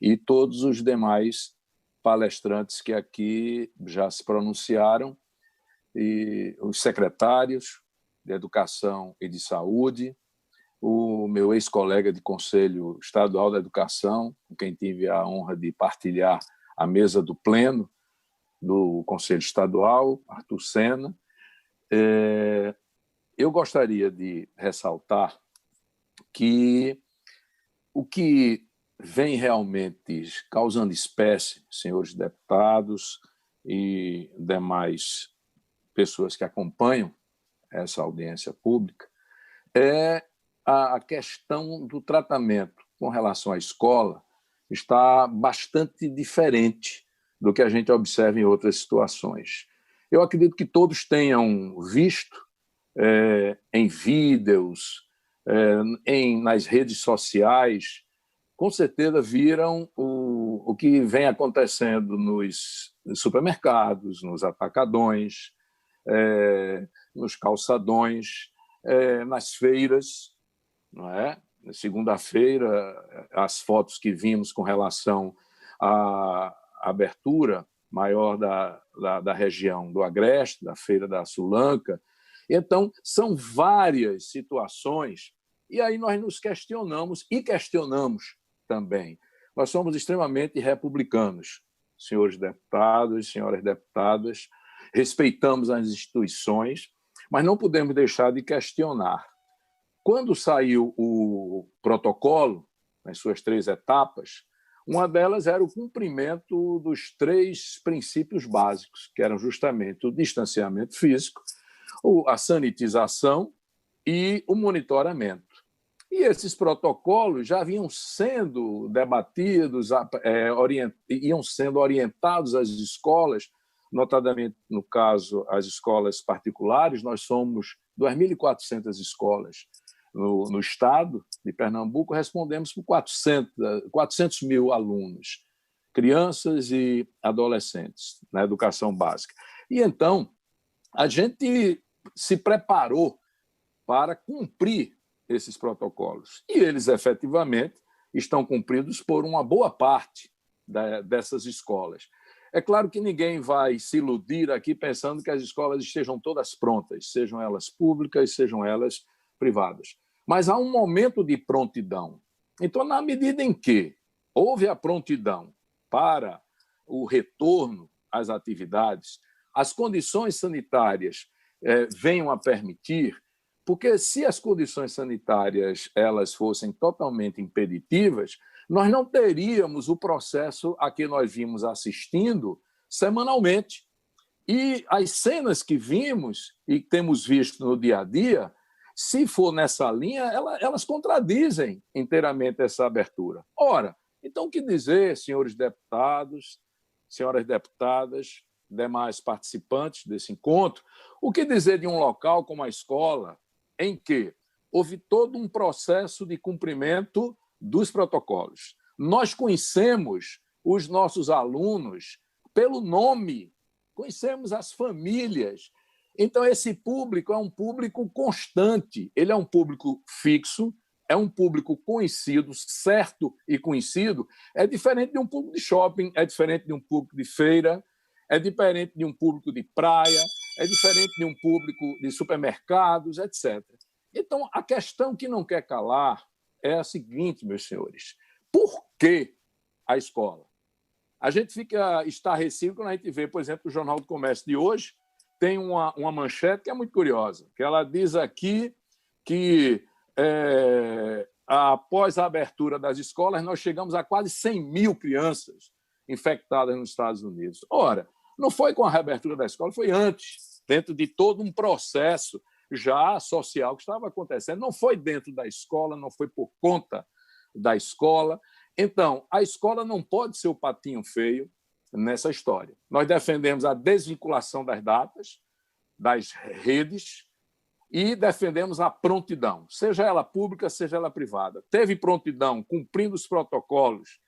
Speaker 6: e todos os demais palestrantes que aqui já se pronunciaram, e os secretários de Educação e de Saúde, o meu ex-colega de Conselho Estadual da Educação, com quem tive a honra de partilhar a mesa do Pleno do Conselho Estadual, Arthur Sena. Eu gostaria de ressaltar que o que vem realmente causando espécie, senhores deputados e demais pessoas que acompanham essa audiência pública, é a questão do tratamento com relação à escola está bastante diferente do que a gente observa em outras situações. Eu acredito que todos tenham visto em vídeos, nas redes sociais, com certeza viram o que vem acontecendo nos supermercados, nos atacadões, nos calçadões, nas feiras, não é? Segunda-feira, as fotos que vimos com relação à abertura maior da região do Agreste, da Feira da Sulanca. Então, são várias situações, e aí nós nos questionamos e questionamos também. Nós somos extremamente republicanos, senhores deputados, senhoras deputadas, respeitamos as instituições, mas não podemos deixar de questionar. Quando saiu o protocolo, nas suas 3 etapas, uma delas era o cumprimento dos 3 princípios básicos, que eram justamente o distanciamento físico, a sanitização e o monitoramento. E esses protocolos já vinham sendo debatidos, iam sendo orientados às escolas, notadamente, no caso, as escolas particulares. Nós somos 2.400 escolas no estado de Pernambuco, respondemos por 400 mil alunos, crianças e adolescentes, na educação básica. E, então, a gente se preparou para cumprir esses protocolos. E eles, efetivamente, estão cumpridos por uma boa parte dessas escolas. É claro que ninguém vai se iludir aqui pensando que as escolas estejam todas prontas, sejam elas públicas, sejam elas privadas. Mas há um momento de prontidão. Então, na medida em que houve a prontidão para o retorno às atividades, as condições sanitárias venham a permitir, porque se as condições sanitárias elas fossem totalmente impeditivas, nós não teríamos o processo a que nós vimos assistindo semanalmente. E as cenas que vimos e temos visto no dia a dia, se for nessa linha, elas contradizem inteiramente essa abertura. Ora, então o que dizer, senhores deputados, senhoras deputadas, demais participantes desse encontro, o que dizer de um local como a escola, em que houve todo um processo de cumprimento dos protocolos? Nós conhecemos os nossos alunos pelo nome, conhecemos as famílias. Então, esse público é um público constante, ele é um público fixo, é um público conhecido, certo e conhecido. É diferente de um público de shopping, é diferente de um público de feira, é diferente de um público de praia, é diferente de um público de supermercados, etc. Então, a questão que não quer calar é a seguinte, meus senhores: por que a escola? A gente fica estarrecido quando a gente vê, por exemplo, o Jornal do Comércio de hoje tem uma manchete que é muito curiosa, que ela diz aqui que após a abertura das escolas, nós chegamos a quase 100 mil crianças infectadas nos Estados Unidos. Ora, não foi com a reabertura da escola, foi antes, dentro de todo um processo já social que estava acontecendo. Não foi dentro da escola, não foi por conta da escola. Então, a escola não pode ser o patinho feio nessa história. Nós defendemos a desvinculação das datas, das redes, e defendemos a prontidão, seja ela pública, seja ela privada. Teve prontidão, cumprindo os protocolos,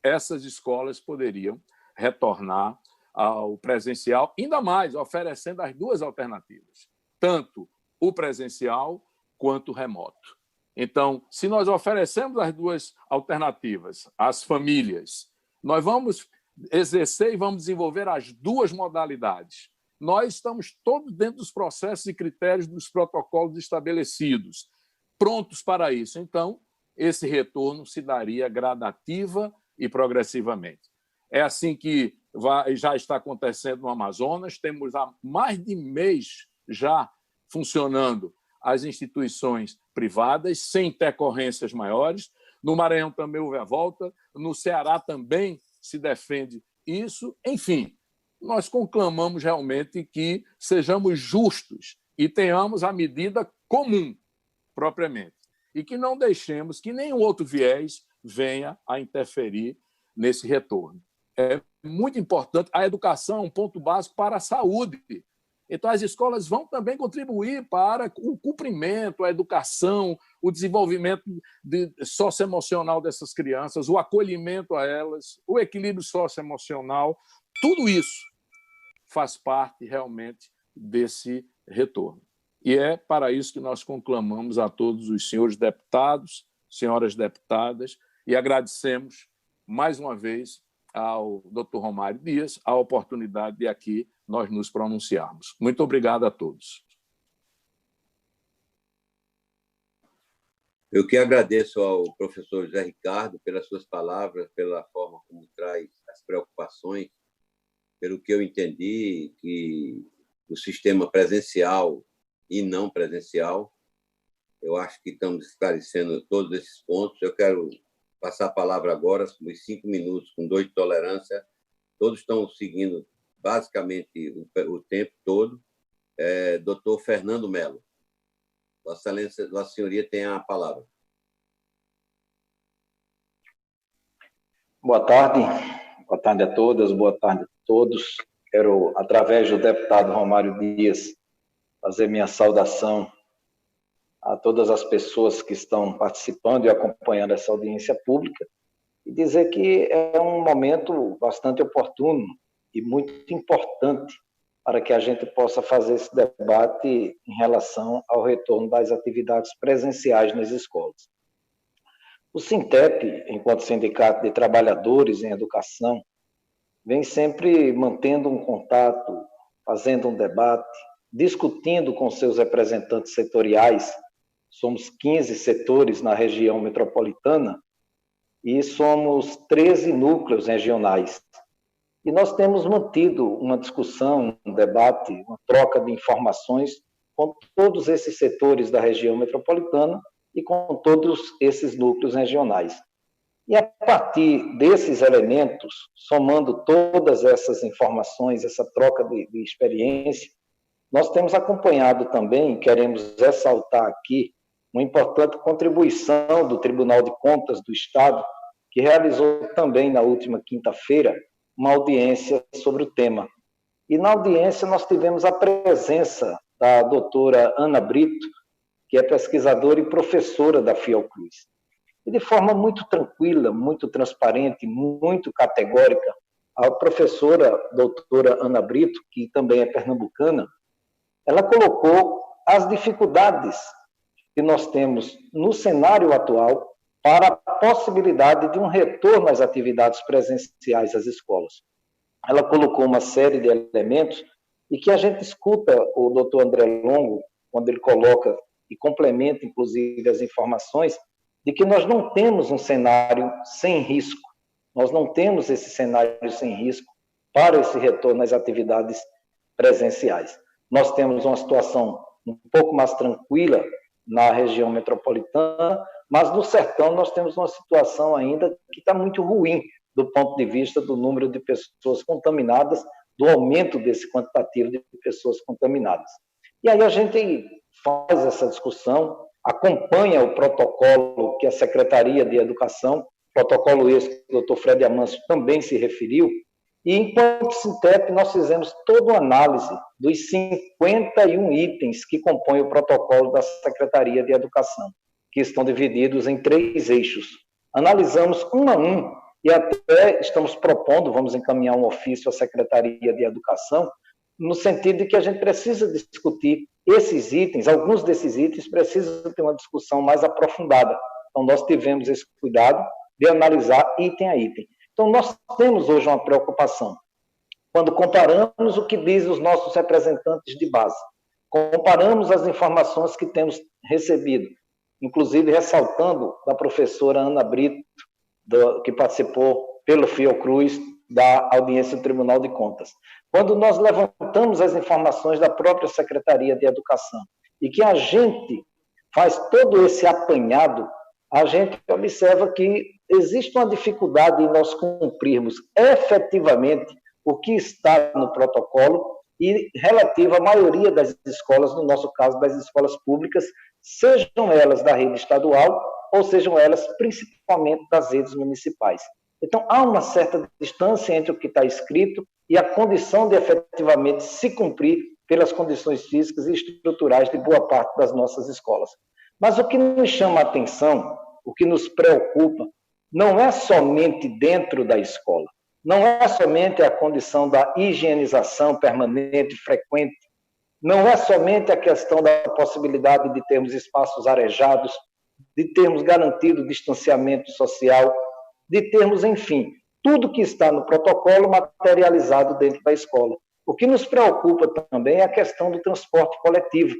Speaker 6: essas escolas poderiam retornar ao presencial, ainda mais oferecendo as 2 alternativas, tanto o presencial quanto o remoto. Então, se nós oferecemos as 2 alternativas às famílias, nós vamos exercer e vamos desenvolver as 2 modalidades. Nós estamos todos dentro dos processos e critérios dos protocolos estabelecidos, prontos para isso. Então, esse retorno se daria gradativa e progressivamente. É assim que já está acontecendo no Amazonas. Temos há mais de mês já funcionando as instituições privadas, sem intercorrências maiores. No Maranhão também houve a volta, no Ceará também se defende isso. Enfim, nós conclamamos realmente que sejamos justos e tenhamos a medida comum, propriamente, e que não deixemos que nenhum outro viés venha a interferir nesse retorno. É muito importante. A educação é um ponto básico para a saúde. Então, as escolas vão também contribuir para o cumprimento, a educação, o desenvolvimento socioemocional dessas crianças, o acolhimento a elas, o equilíbrio socioemocional, tudo isso faz parte realmente desse retorno. E é para isso que nós conclamamos a todos os senhores deputados, senhoras deputadas, e agradecemos mais uma vez ao Dr. Romário Dias a oportunidade de aqui nós nos pronunciarmos. Muito obrigado a todos.
Speaker 1: Eu que agradeço ao professor José Ricardo pelas suas palavras, pela forma como traz as preocupações, pelo que eu entendi, que o sistema presencial e não presencial, eu acho que estamos esclarecendo todos esses pontos. Eu quero passar a palavra agora, nos 5 minutos, com 2 de tolerância. Todos estão seguindo basicamente o tempo todo. Doutor Fernando Melo. Vossa Excelência, Vossa Senhoria tem a palavra.
Speaker 7: Boa tarde a todas, boa tarde a todos. Quero, através do deputado Romário Dias, fazer minha saudação a todas as pessoas que estão participando e acompanhando essa audiência pública e dizer que é um momento bastante oportuno e muito importante para que a gente possa fazer esse debate em relação ao retorno das atividades presenciais nas escolas. O SINTEP, enquanto Sindicato de Trabalhadores em Educação, vem sempre mantendo um contato, fazendo um debate, discutindo com seus representantes setoriais. Somos 15 setores na região metropolitana e somos 13 núcleos regionais. E nós temos mantido uma discussão, um debate, uma troca de informações com todos esses setores da região metropolitana e com todos esses núcleos regionais. E a partir desses elementos, somando todas essas informações, essa troca de experiência, nós temos acompanhado também, queremos ressaltar aqui, uma importante contribuição do Tribunal de Contas do Estado, que realizou também na última quinta-feira uma audiência sobre o tema. E na audiência nós tivemos a presença da doutora Ana Brito, que é pesquisadora e professora da Fiocruz. E de forma muito tranquila, muito transparente, muito categórica, a professora doutora Ana Brito, que também é pernambucana, ela colocou as dificuldades que nós temos no cenário atual para a possibilidade de um retorno às atividades presenciais às escolas. Ela colocou uma série de elementos e que a gente escuta o doutor André Longo, quando ele coloca e complementa, inclusive, as informações, de que nós não temos um cenário sem risco. Nós não temos esse cenário sem risco para esse retorno às atividades presenciais. Nós temos uma situação um pouco mais tranquila na região metropolitana, mas no sertão nós temos uma situação ainda que está muito ruim do ponto de vista do número de pessoas contaminadas, do aumento desse quantitativo de pessoas contaminadas. E aí a gente faz essa discussão, acompanha o protocolo que a Secretaria de Educação, protocolo esse que o Dr. Fred Amâncio também se referiu, e enquanto SINTEP nós fizemos toda uma análise dos 51 itens que compõem o protocolo da Secretaria de Educação, que estão divididos em 3 eixos. Analisamos um a um e até estamos propondo, vamos encaminhar um ofício à Secretaria de Educação, no sentido de que a gente precisa discutir esses itens, alguns desses itens precisam ter uma discussão mais aprofundada. Então, nós tivemos esse cuidado de analisar item a item. Então, nós temos hoje uma preocupação. Quando comparamos o que dizem os nossos representantes de base, comparamos as informações que temos recebido, inclusive ressaltando da professora Ana Brito, que participou pelo Fiocruz da audiência do Tribunal de Contas. Quando nós levantamos as informações da própria Secretaria de Educação e que a gente faz todo esse apanhado, a gente observa que existe uma dificuldade em nós cumprirmos efetivamente o que está no protocolo e relativa à maioria das escolas, no nosso caso, das escolas públicas, sejam elas da rede estadual ou sejam elas principalmente das redes municipais. Então, há uma certa distância entre o que está escrito e a condição de efetivamente se cumprir pelas condições físicas e estruturais de boa parte das nossas escolas. Mas o que nos chama a atenção, o que nos preocupa, não é somente dentro da escola, não é somente a condição da higienização permanente, frequente, não é somente a questão da possibilidade de termos espaços arejados, de termos garantido o distanciamento social, de termos, enfim, tudo que está no protocolo materializado dentro da escola. O que nos preocupa também é a questão do transporte coletivo.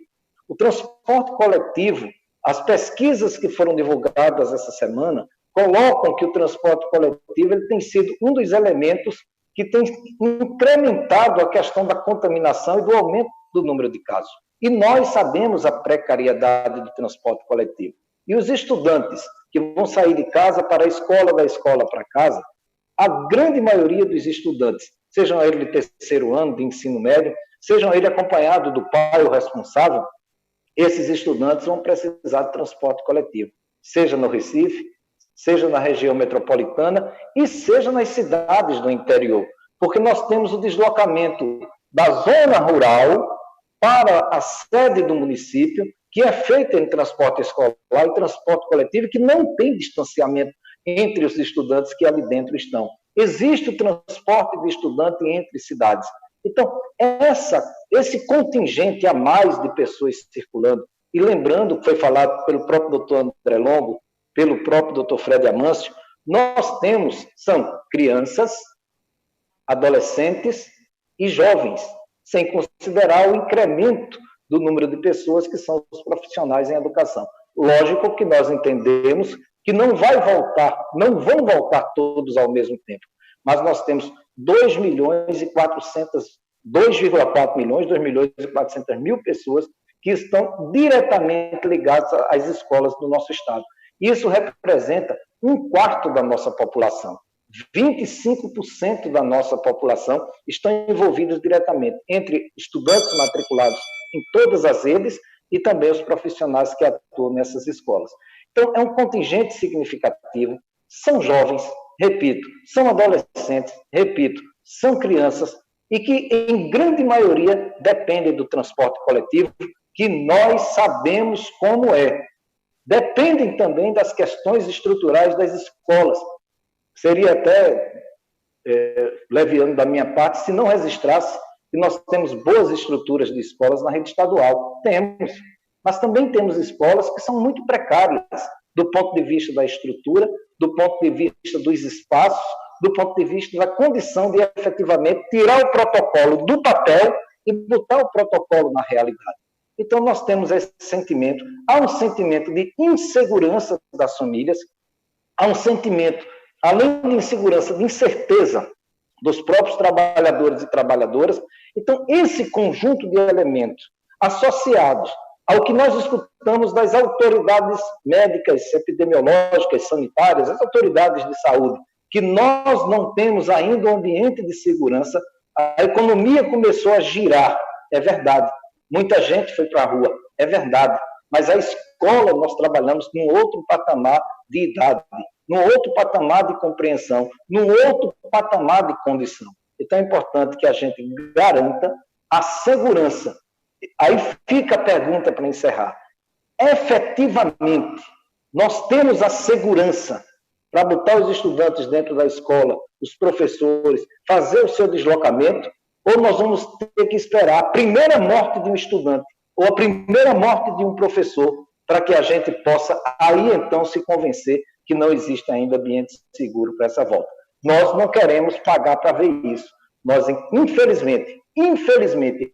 Speaker 7: O transporte coletivo, as pesquisas que foram divulgadas essa semana, colocam que o transporte coletivo ele tem sido um dos elementos que tem incrementado a questão da contaminação e do aumento do número de casos. E nós sabemos a precariedade do transporte coletivo. E os estudantes que vão sair de casa para a escola, da escola para casa, a grande maioria dos estudantes, sejam eles de terceiro ano, de ensino médio, sejam eles acompanhados do pai ou responsável, esses estudantes vão precisar de transporte coletivo, seja no Recife, seja na região metropolitana e seja nas cidades do interior, porque nós temos o deslocamento da zona rural para a sede do município, que é feito em transporte escolar e transporte coletivo, que não tem distanciamento entre os estudantes que ali dentro estão. Existe o transporte de estudante entre cidades. Então, esse contingente a mais de pessoas circulando, e lembrando que foi falado pelo próprio doutor André Longo, pelo próprio doutor Fred Amâncio, nós temos, são crianças, adolescentes e jovens, sem considerar o incremento do número de pessoas que são os profissionais em educação. Lógico que nós entendemos que não vão voltar todos ao mesmo tempo, mas nós temos 2,4 milhões pessoas que estão diretamente ligadas às escolas do nosso estado. Isso representa 1/4 da nossa população. 25% da nossa população estão envolvidos diretamente, entre estudantes matriculados em todas as redes e também os profissionais que atuam nessas escolas. Então, é um contingente significativo, são jovens, repito, são adolescentes, repito, são crianças, e que, em grande maioria, dependem do transporte coletivo, que nós sabemos como é. Dependem também das questões estruturais das escolas. Seria até leviano da minha parte se não registrasse que nós temos boas estruturas de escolas na rede estadual. Temos, mas também temos escolas que são muito precárias do ponto de vista da estrutura, do ponto de vista dos espaços, do ponto de vista da condição de efetivamente tirar o protocolo do papel e botar o protocolo na realidade. Então, nós temos esse sentimento, há um sentimento de insegurança das famílias, há um sentimento, além de insegurança, de incerteza dos próprios trabalhadores e trabalhadoras. Então, esse conjunto de elementos associados ao que nós escutamos das autoridades médicas, epidemiológicas, sanitárias, as autoridades de saúde, que nós não temos ainda um ambiente de segurança, a economia começou a girar, é verdade. Muita gente foi para a rua, é verdade. Mas a escola, nós trabalhamos num outro patamar de idade, num outro patamar de compreensão, num outro patamar de condição. Então, é importante que a gente garanta a segurança. Aí fica a pergunta para encerrar. Efetivamente, nós temos a segurança para botar os estudantes dentro da escola, os professores, fazer o seu deslocamento, ou nós vamos ter que esperar a primeira morte de um estudante ou a primeira morte de um professor para que a gente possa aí então se convencer que não existe ainda ambiente seguro para essa volta. Nós não queremos pagar para ver isso. Nós, infelizmente,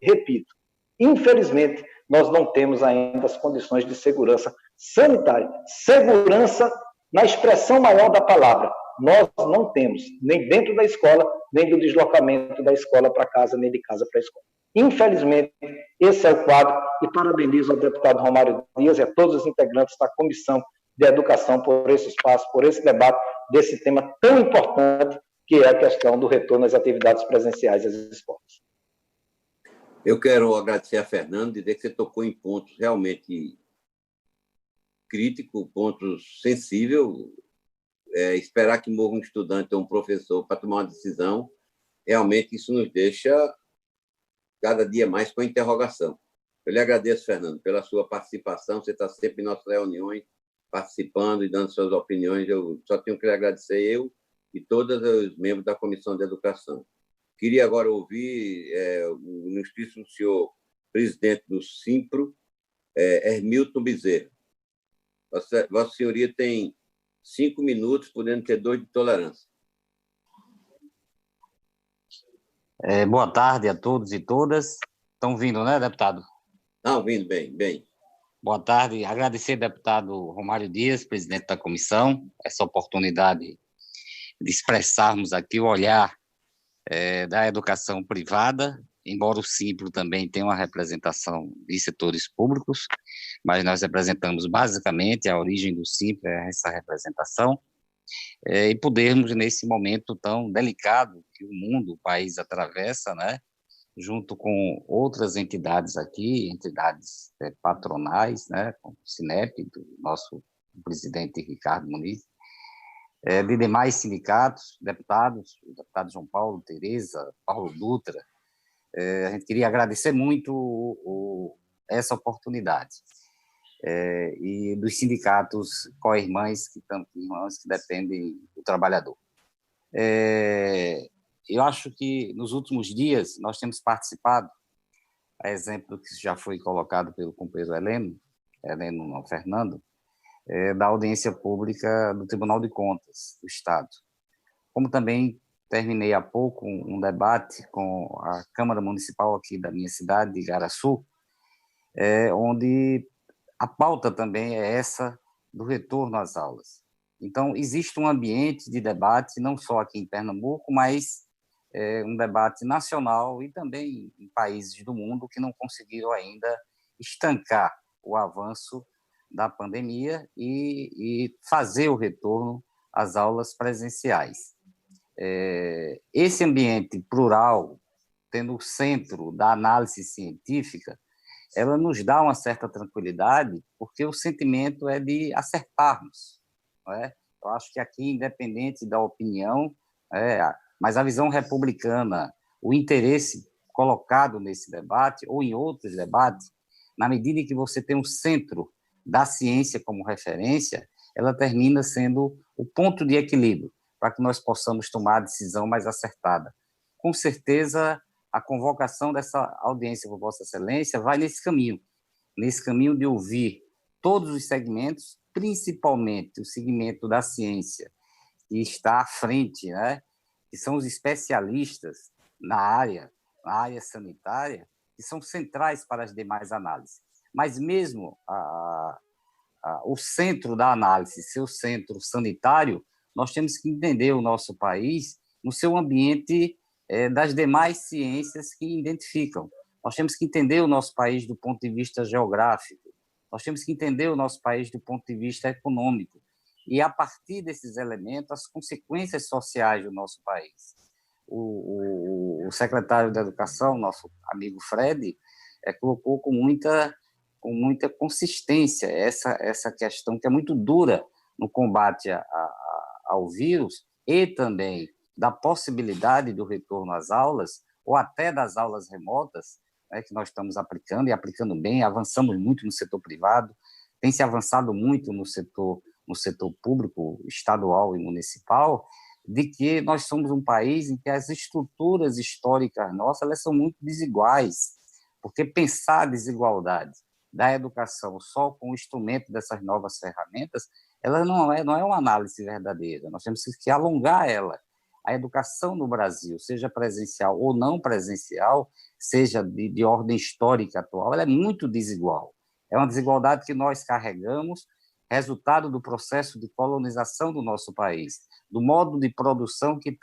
Speaker 7: repito, infelizmente, nós não temos ainda as condições de segurança sanitária. Segurança na expressão maior da palavra. Nós não temos, nem dentro da escola, nem do deslocamento da escola para casa, nem de casa para a escola. Infelizmente, esse é o quadro, e parabenizo ao deputado Romário Dias e a todos os integrantes da Comissão de Educação por esse espaço, por esse debate desse tema tão importante, que é a questão do retorno às atividades presenciais às escolas.
Speaker 1: Eu quero agradecer a Fernando, dizer que você tocou em pontos realmente críticos, pontos sensíveis. Esperar que morra um estudante ou um professor para tomar uma decisão, realmente isso nos deixa cada dia mais com a interrogação. Eu lhe agradeço, Fernando, pela sua participação. Você está sempre em nossas reuniões, participando e dando suas opiniões. Eu só tenho que lhe agradecer, eu e todos os membros da Comissão de Educação. Queria agora ouvir o ilustríssimo senhor presidente do Simpro, Hermilton Bezerra. Vossa Senhoria tem 5 minutos, podendo ter 2 de tolerância.
Speaker 8: Boa tarde a todos e todas. Estão vindo, né, deputado?
Speaker 1: Não, vindo bem, bem.
Speaker 8: Boa tarde. Agradecer ao deputado Romário Dias, presidente da comissão, essa oportunidade de expressarmos aqui o olhar da educação privada, embora o Simpro também tenha uma representação de setores públicos, mas nós representamos basicamente a origem do Simpro, essa representação, e podermos, nesse momento tão delicado que o mundo, o país atravessa, né, junto com outras entidades aqui, entidades patronais, né, como o Sinep, do nosso presidente Ricardo Muniz, de demais sindicatos, deputados, o deputado João Paulo, Tereza, Paulo Dutra. A gente queria agradecer muito essa oportunidade. E dos sindicatos co-irmãs, irmãs que dependem do trabalhador. Eu acho que nos últimos dias nós temos participado, a exemplo que já foi colocado pelo companheiro Heleno não, Fernando, da audiência pública do Tribunal de Contas do Estado. Como também terminei há pouco um debate com a Câmara Municipal aqui da minha cidade, de Igaraçu, onde a pauta também é essa do retorno às aulas. Então, existe um ambiente de debate, não só aqui em Pernambuco, mas um debate nacional e também em países do mundo que não conseguiram ainda estancar o avanço da pandemia e fazer o retorno às aulas presenciais. Esse ambiente plural, tendo o centro da análise científica, ela nos dá uma certa tranquilidade, porque o sentimento é de acertarmos, não é? Eu acho que aqui, independente da opinião, mas a visão republicana, o interesse colocado nesse debate ou em outros debates, na medida em que você tem um centro da ciência como referência, ela termina sendo o ponto de equilíbrio para que nós possamos tomar a decisão mais acertada. Com certeza, a convocação dessa audiência por Vossa Excelência vai nesse caminho de ouvir todos os segmentos, principalmente o segmento da ciência, que está à frente, né? Que são os especialistas na área sanitária, que são centrais para as demais análises. Mas mesmo o centro da análise, seu centro sanitário, nós temos que entender o nosso país no seu ambiente das demais ciências que identificam. Nós temos que entender o nosso país do ponto de vista geográfico, nós temos que entender o nosso país do ponto de vista econômico, e, a partir desses elementos, as consequências sociais do nosso país. O secretário da Educação, nosso amigo Fred, colocou com muita consistência essa questão que é muito dura no combate ao vírus e também da possibilidade do retorno às aulas ou até das aulas remotas, que nós estamos aplicando e aplicando bem, avançamos muito no setor privado, tem se avançado muito no setor público, estadual e municipal, de que nós somos um país em que as estruturas históricas nossas elas são muito desiguais, porque pensar a desigualdade da educação só com o instrumento dessas novas ferramentas, ela não é uma análise verdadeira, nós temos que alongar ela. A educação no Brasil, seja presencial ou não presencial, seja de ordem histórica atual, ela é muito desigual. É uma desigualdade que nós carregamos, resultado do processo de colonização do nosso país, do modo de produção que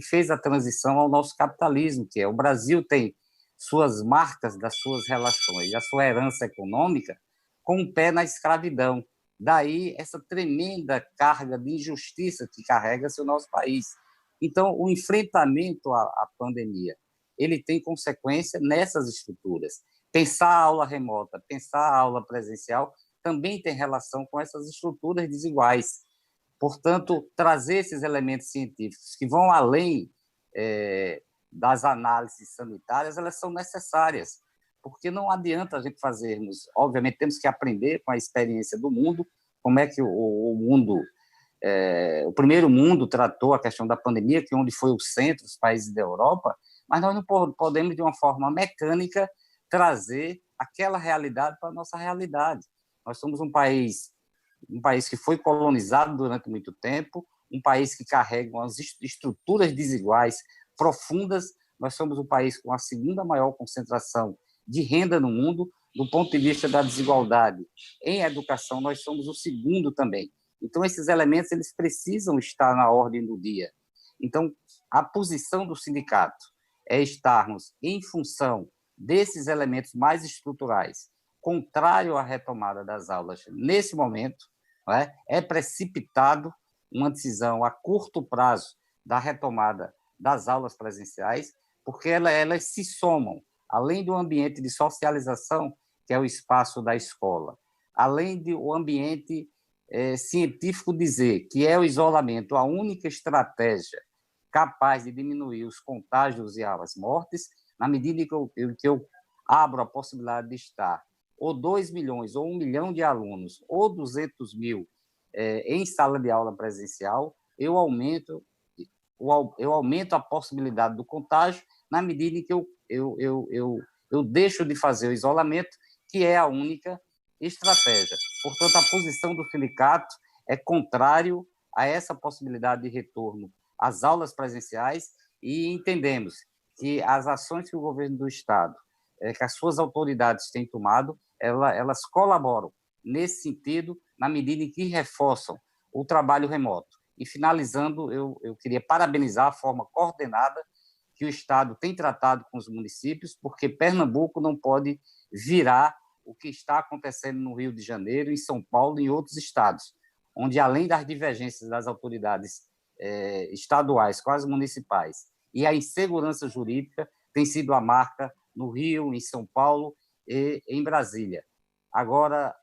Speaker 8: fez a transição ao nosso capitalismo, que o Brasil tem suas marcas das suas relações, a sua herança econômica, com o pé na escravidão. Daí essa tremenda carga de injustiça que carrega-se o nosso país. Então, o enfrentamento à pandemia, ele tem consequência nessas estruturas. Pensar a aula remota, pensar a aula presencial, também tem relação com essas estruturas desiguais. Portanto, trazer esses elementos científicos que vão além das análises sanitárias, elas são necessárias, porque não adianta a gente fazermos, obviamente temos que aprender com a experiência do mundo, como é que o mundo, o primeiro mundo tratou a questão da pandemia, que onde foi o centro, os países da Europa, mas nós não podemos, de uma forma mecânica, trazer aquela realidade para a nossa realidade. Nós somos um país que foi colonizado durante muito tempo, um país que carrega umas estruturas desiguais profundas. Nós somos o país com a segunda maior concentração de renda no mundo. Do ponto de vista da desigualdade em educação, nós somos o segundo também. Então, esses elementos eles precisam estar na ordem do dia. Então, a posição do sindicato é estarmos em função desses elementos mais estruturais, contrário à retomada das aulas nesse momento. Não é? É precipitado uma decisão a curto prazo da retomada das aulas presenciais, porque elas se somam, além do ambiente de socialização, que é o espaço da escola, além do ambiente científico dizer que é o isolamento a única estratégia capaz de diminuir os contágios e as mortes, na medida que eu abro a possibilidade de estar ou 2 milhões, ou 1 milhão de alunos, ou 200 mil em sala de aula presencial, eu aumento a possibilidade do contágio na medida em que eu deixo de fazer o isolamento, que é a única estratégia. Portanto, a posição do sindicato é contrário a essa possibilidade de retorno às aulas presenciais e entendemos que as ações que o governo do Estado, que as suas autoridades têm tomado, elas colaboram nesse sentido, na medida em que reforçam o trabalho remoto. E, finalizando, eu queria parabenizar a forma coordenada que o Estado tem tratado com os municípios, porque Pernambuco não pode virar o que está acontecendo no Rio de Janeiro, em São Paulo e em outros estados, onde, além das divergências das autoridades estaduais com as municipais e a insegurança jurídica, tem sido a marca no Rio, em São Paulo e em Brasília. Agora,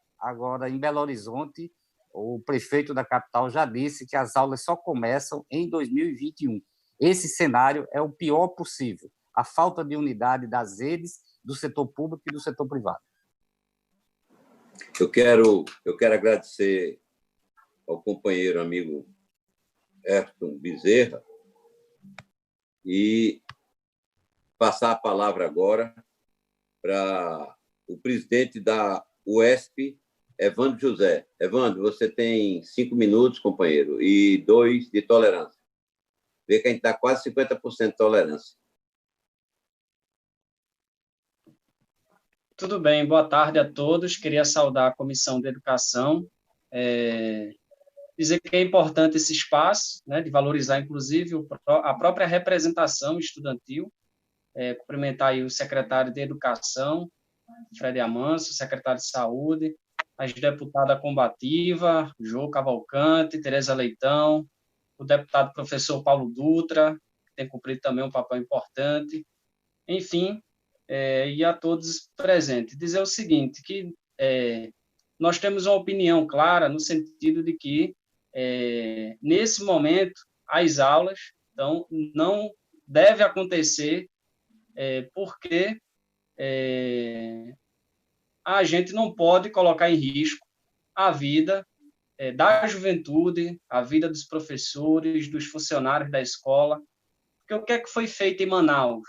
Speaker 8: em Belo Horizonte, o prefeito da capital já disse que as aulas só começam em 2021. Esse cenário é o pior possível, a falta de unidade das redes, do setor público e do setor privado.
Speaker 1: Eu quero agradecer ao companheiro amigo Ayrton Bezerra e passar a palavra agora para o presidente da UESP, Evandro José. Evandro, você tem 5 minutos, companheiro, e 2 de tolerância. Vê que a gente está quase 50% de tolerância.
Speaker 9: Tudo bem, boa tarde a todos. Queria saudar a Comissão de Educação, dizer que é importante esse espaço, né, de valorizar, inclusive, a própria representação estudantil, cumprimentar aí o secretário de Educação, Fred Amanso, o secretário de Saúde, as deputadas combativa, Jô Cavalcante, Tereza Leitão, o deputado professor Paulo Dutra, que tem cumprido também um papel importante, enfim, e a todos presentes. Dizer o seguinte, que nós temos uma opinião clara no sentido de que, nesse momento, as aulas então, não devem acontecer porque a gente não pode colocar em risco a vida da juventude, a vida dos professores, dos funcionários da escola. Porque o que é que foi feito em Manaus?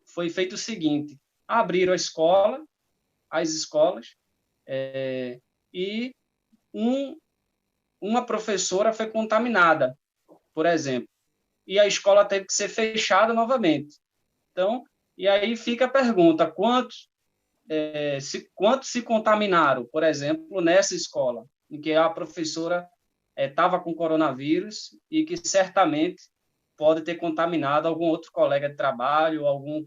Speaker 9: Foi feito o seguinte: abriram as escolas, e uma professora foi contaminada, por exemplo, e a escola teve que ser fechada novamente. Então, e aí fica a pergunta: quantos se contaminaram, por exemplo, nessa escola, em que a professora estava com coronavírus e que certamente pode ter contaminado algum outro colega de trabalho, algum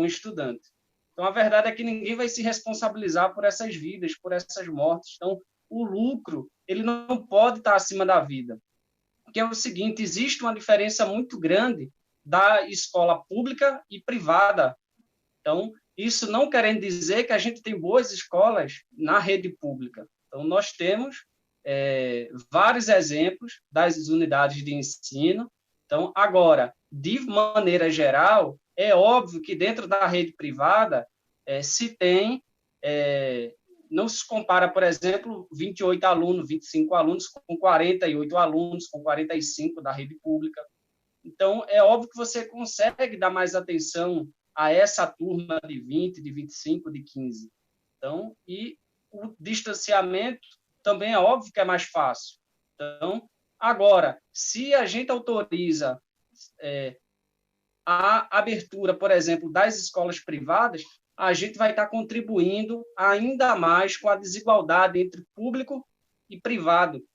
Speaker 9: estudante. Então, a verdade é que ninguém vai se responsabilizar por essas vidas, por essas mortes. Então, o lucro, ele não pode estar acima da vida. Porque é o seguinte: existe uma diferença muito grande da escola pública e privada. Então, isso não querendo dizer que a gente tem boas escolas na rede pública. Então, nós temos vários exemplos das unidades de ensino, Então, agora, de maneira geral, é óbvio que dentro da rede privada se tem, não se compara, por exemplo, 28 alunos, 25 alunos com 48 alunos, com 45 da rede pública. Então, é óbvio que você consegue dar mais atenção a essa turma de 20, de 25, de 15. Então, e o distanciamento também é óbvio que é mais fácil. Então, agora, se a gente autoriza a abertura, por exemplo, das escolas privadas, a gente vai estar contribuindo ainda mais com a desigualdade entre público e privado.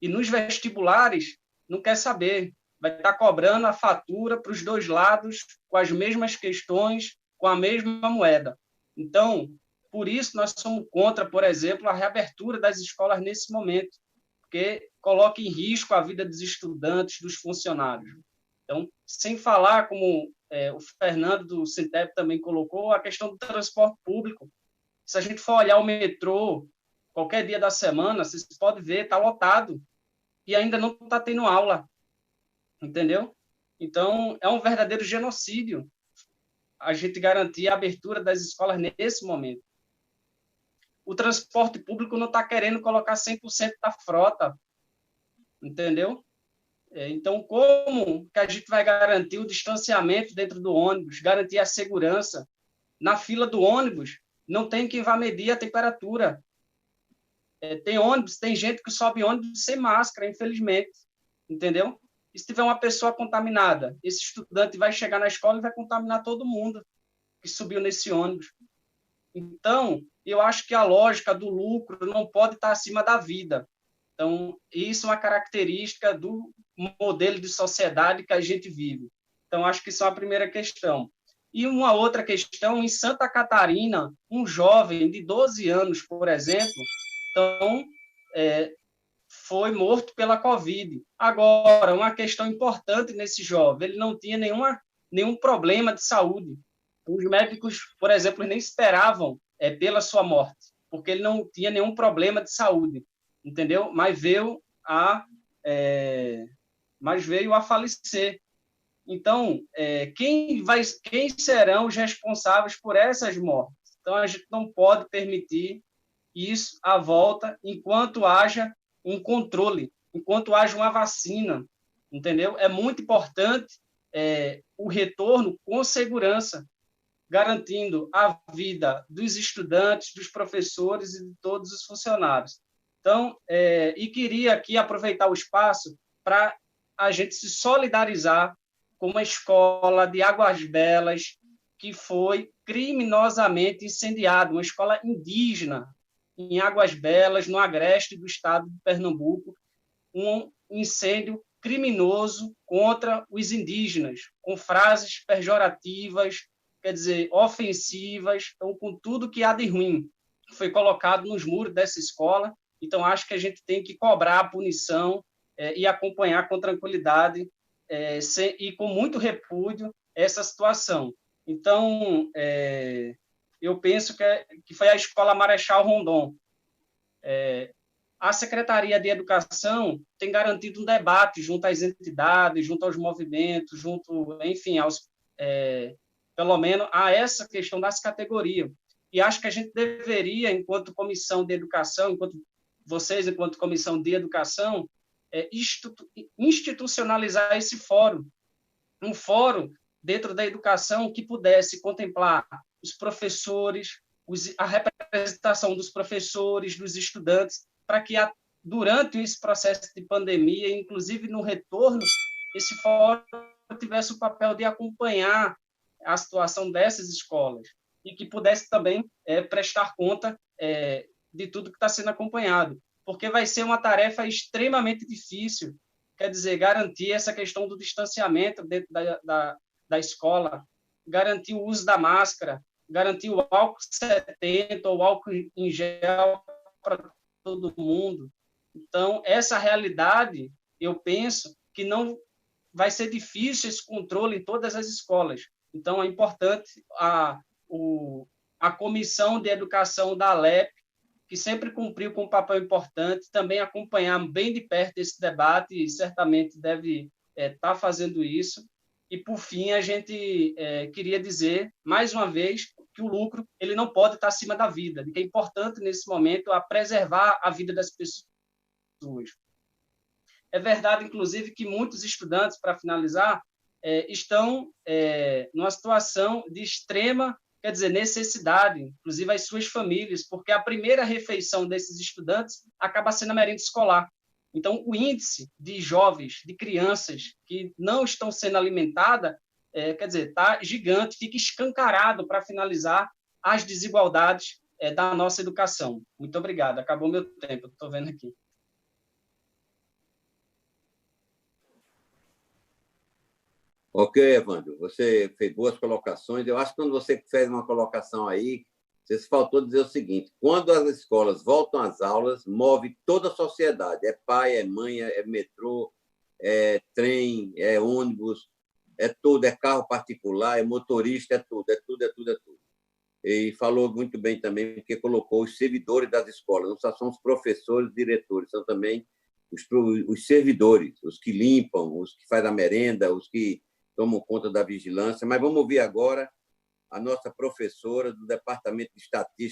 Speaker 9: E nos vestibulares, não quer saber, vai estar cobrando a fatura para os dois lados, com as mesmas questões, com a mesma moeda. Então, por isso, nós somos contra, por exemplo, a reabertura das escolas nesse momento, porque coloca em risco a vida dos estudantes, dos funcionários. Então, sem falar, como o Fernando do Sintep também colocou, a questão do transporte público. Se a gente for olhar o metrô, qualquer dia da semana, vocês podem ver, está lotado, e ainda não está tendo aula, entendeu? Então, é um verdadeiro genocídio a gente garantir a abertura das escolas nesse momento. O transporte público não está querendo colocar 100% da frota, entendeu? Então, como que a gente vai garantir o distanciamento dentro do ônibus, garantir a segurança? Na fila do ônibus, não tem quem vá medir a temperatura. Tem ônibus, tem gente que sobe ônibus sem máscara, infelizmente, entendeu? E se tiver uma pessoa contaminada, esse estudante vai chegar na escola e vai contaminar todo mundo que subiu nesse ônibus. Então, eu acho que a lógica do lucro não pode estar acima da vida. Então, isso é uma característica do modelo de sociedade que a gente vive. Então, acho que isso é a primeira questão. E uma outra questão, em Santa Catarina, um jovem de 12 anos, por exemplo, então, foi morto pela Covid. Agora, uma questão importante nesse jovem, ele não tinha nenhum problema de saúde. Os médicos, por exemplo, nem esperavam pela sua morte, porque ele não tinha nenhum problema de saúde, entendeu? Mas veio a falecer. Então, quem serão os responsáveis por essas mortes? Então, a gente não pode permitir isso à volta enquanto haja um controle, enquanto haja uma vacina, entendeu? É muito importante o retorno com segurança, garantindo a vida dos estudantes, dos professores e de todos os funcionários. Então, e queria aqui aproveitar o espaço para a gente se solidarizar com uma escola de Águas Belas que foi criminosamente incendiada, uma escola indígena em Águas Belas, no agreste do estado de Pernambuco, um incêndio criminoso contra os indígenas, com frases pejorativas, quer dizer, ofensivas, então, com tudo que há de ruim foi colocado nos muros dessa escola. Então, acho que a gente tem que cobrar a punição e acompanhar com tranquilidade e com muito repúdio essa situação. Então, eu penso que foi a Escola Marechal Rondon. A Secretaria de Educação tem garantido um debate junto às entidades, junto aos movimentos, enfim, pelo menos a essa questão das categorias. E acho que a gente deveria, enquanto comissão de educação, enquanto comissão de educação, institucionalizar esse fórum. Um fórum dentro da educação que pudesse contemplar os professores, a representação dos professores, dos estudantes, para que durante esse processo de pandemia, inclusive no retorno, esse fórum tivesse o papel de acompanhar a situação dessas escolas e que pudesse também prestar conta de tudo que está sendo acompanhado, porque vai ser uma tarefa extremamente difícil, quer dizer, garantir essa questão do distanciamento dentro da escola, garantir o uso da máscara, garantir o álcool 70 ou álcool em gel para todo mundo. Então, essa realidade, eu penso que não vai ser difícil esse controle em todas as escolas. Então, é importante a Comissão de Educação da Alep, que sempre cumpriu com um papel importante, também acompanhar bem de perto esse debate e certamente deve está fazendo isso. E, por fim, a gente queria dizer, mais uma vez, que o lucro ele não pode estar acima da vida, que é importante, nesse momento, a preservar a vida das pessoas. É verdade, inclusive, que muitos estudantes, para finalizar, estão numa situação de extrema, quer dizer, necessidade, inclusive as suas famílias, porque a primeira refeição desses estudantes acaba sendo a merenda escolar. Então, o índice de jovens, de crianças que não estão sendo alimentadas, quer dizer, está gigante, fica escancarado, para finalizar, as desigualdades da nossa educação. Muito obrigado. Acabou meu tempo, estou vendo aqui.
Speaker 1: Ok, Evandro, você fez boas colocações. Eu acho que quando você fez uma colocação aí, você faltou dizer o seguinte: quando as escolas voltam às aulas, move toda a sociedade. É pai, é mãe, é metrô, é trem, é ônibus, é tudo, é carro particular, é motorista, é tudo, é tudo, é tudo, é tudo. E falou muito bem também, porque colocou os servidores das escolas, não só são os professores e diretores, são também os servidores, os que limpam, os que fazem a merenda, os que tomam conta da vigilância. Mas vamos ouvir agora a nossa professora do Departamento de Estatística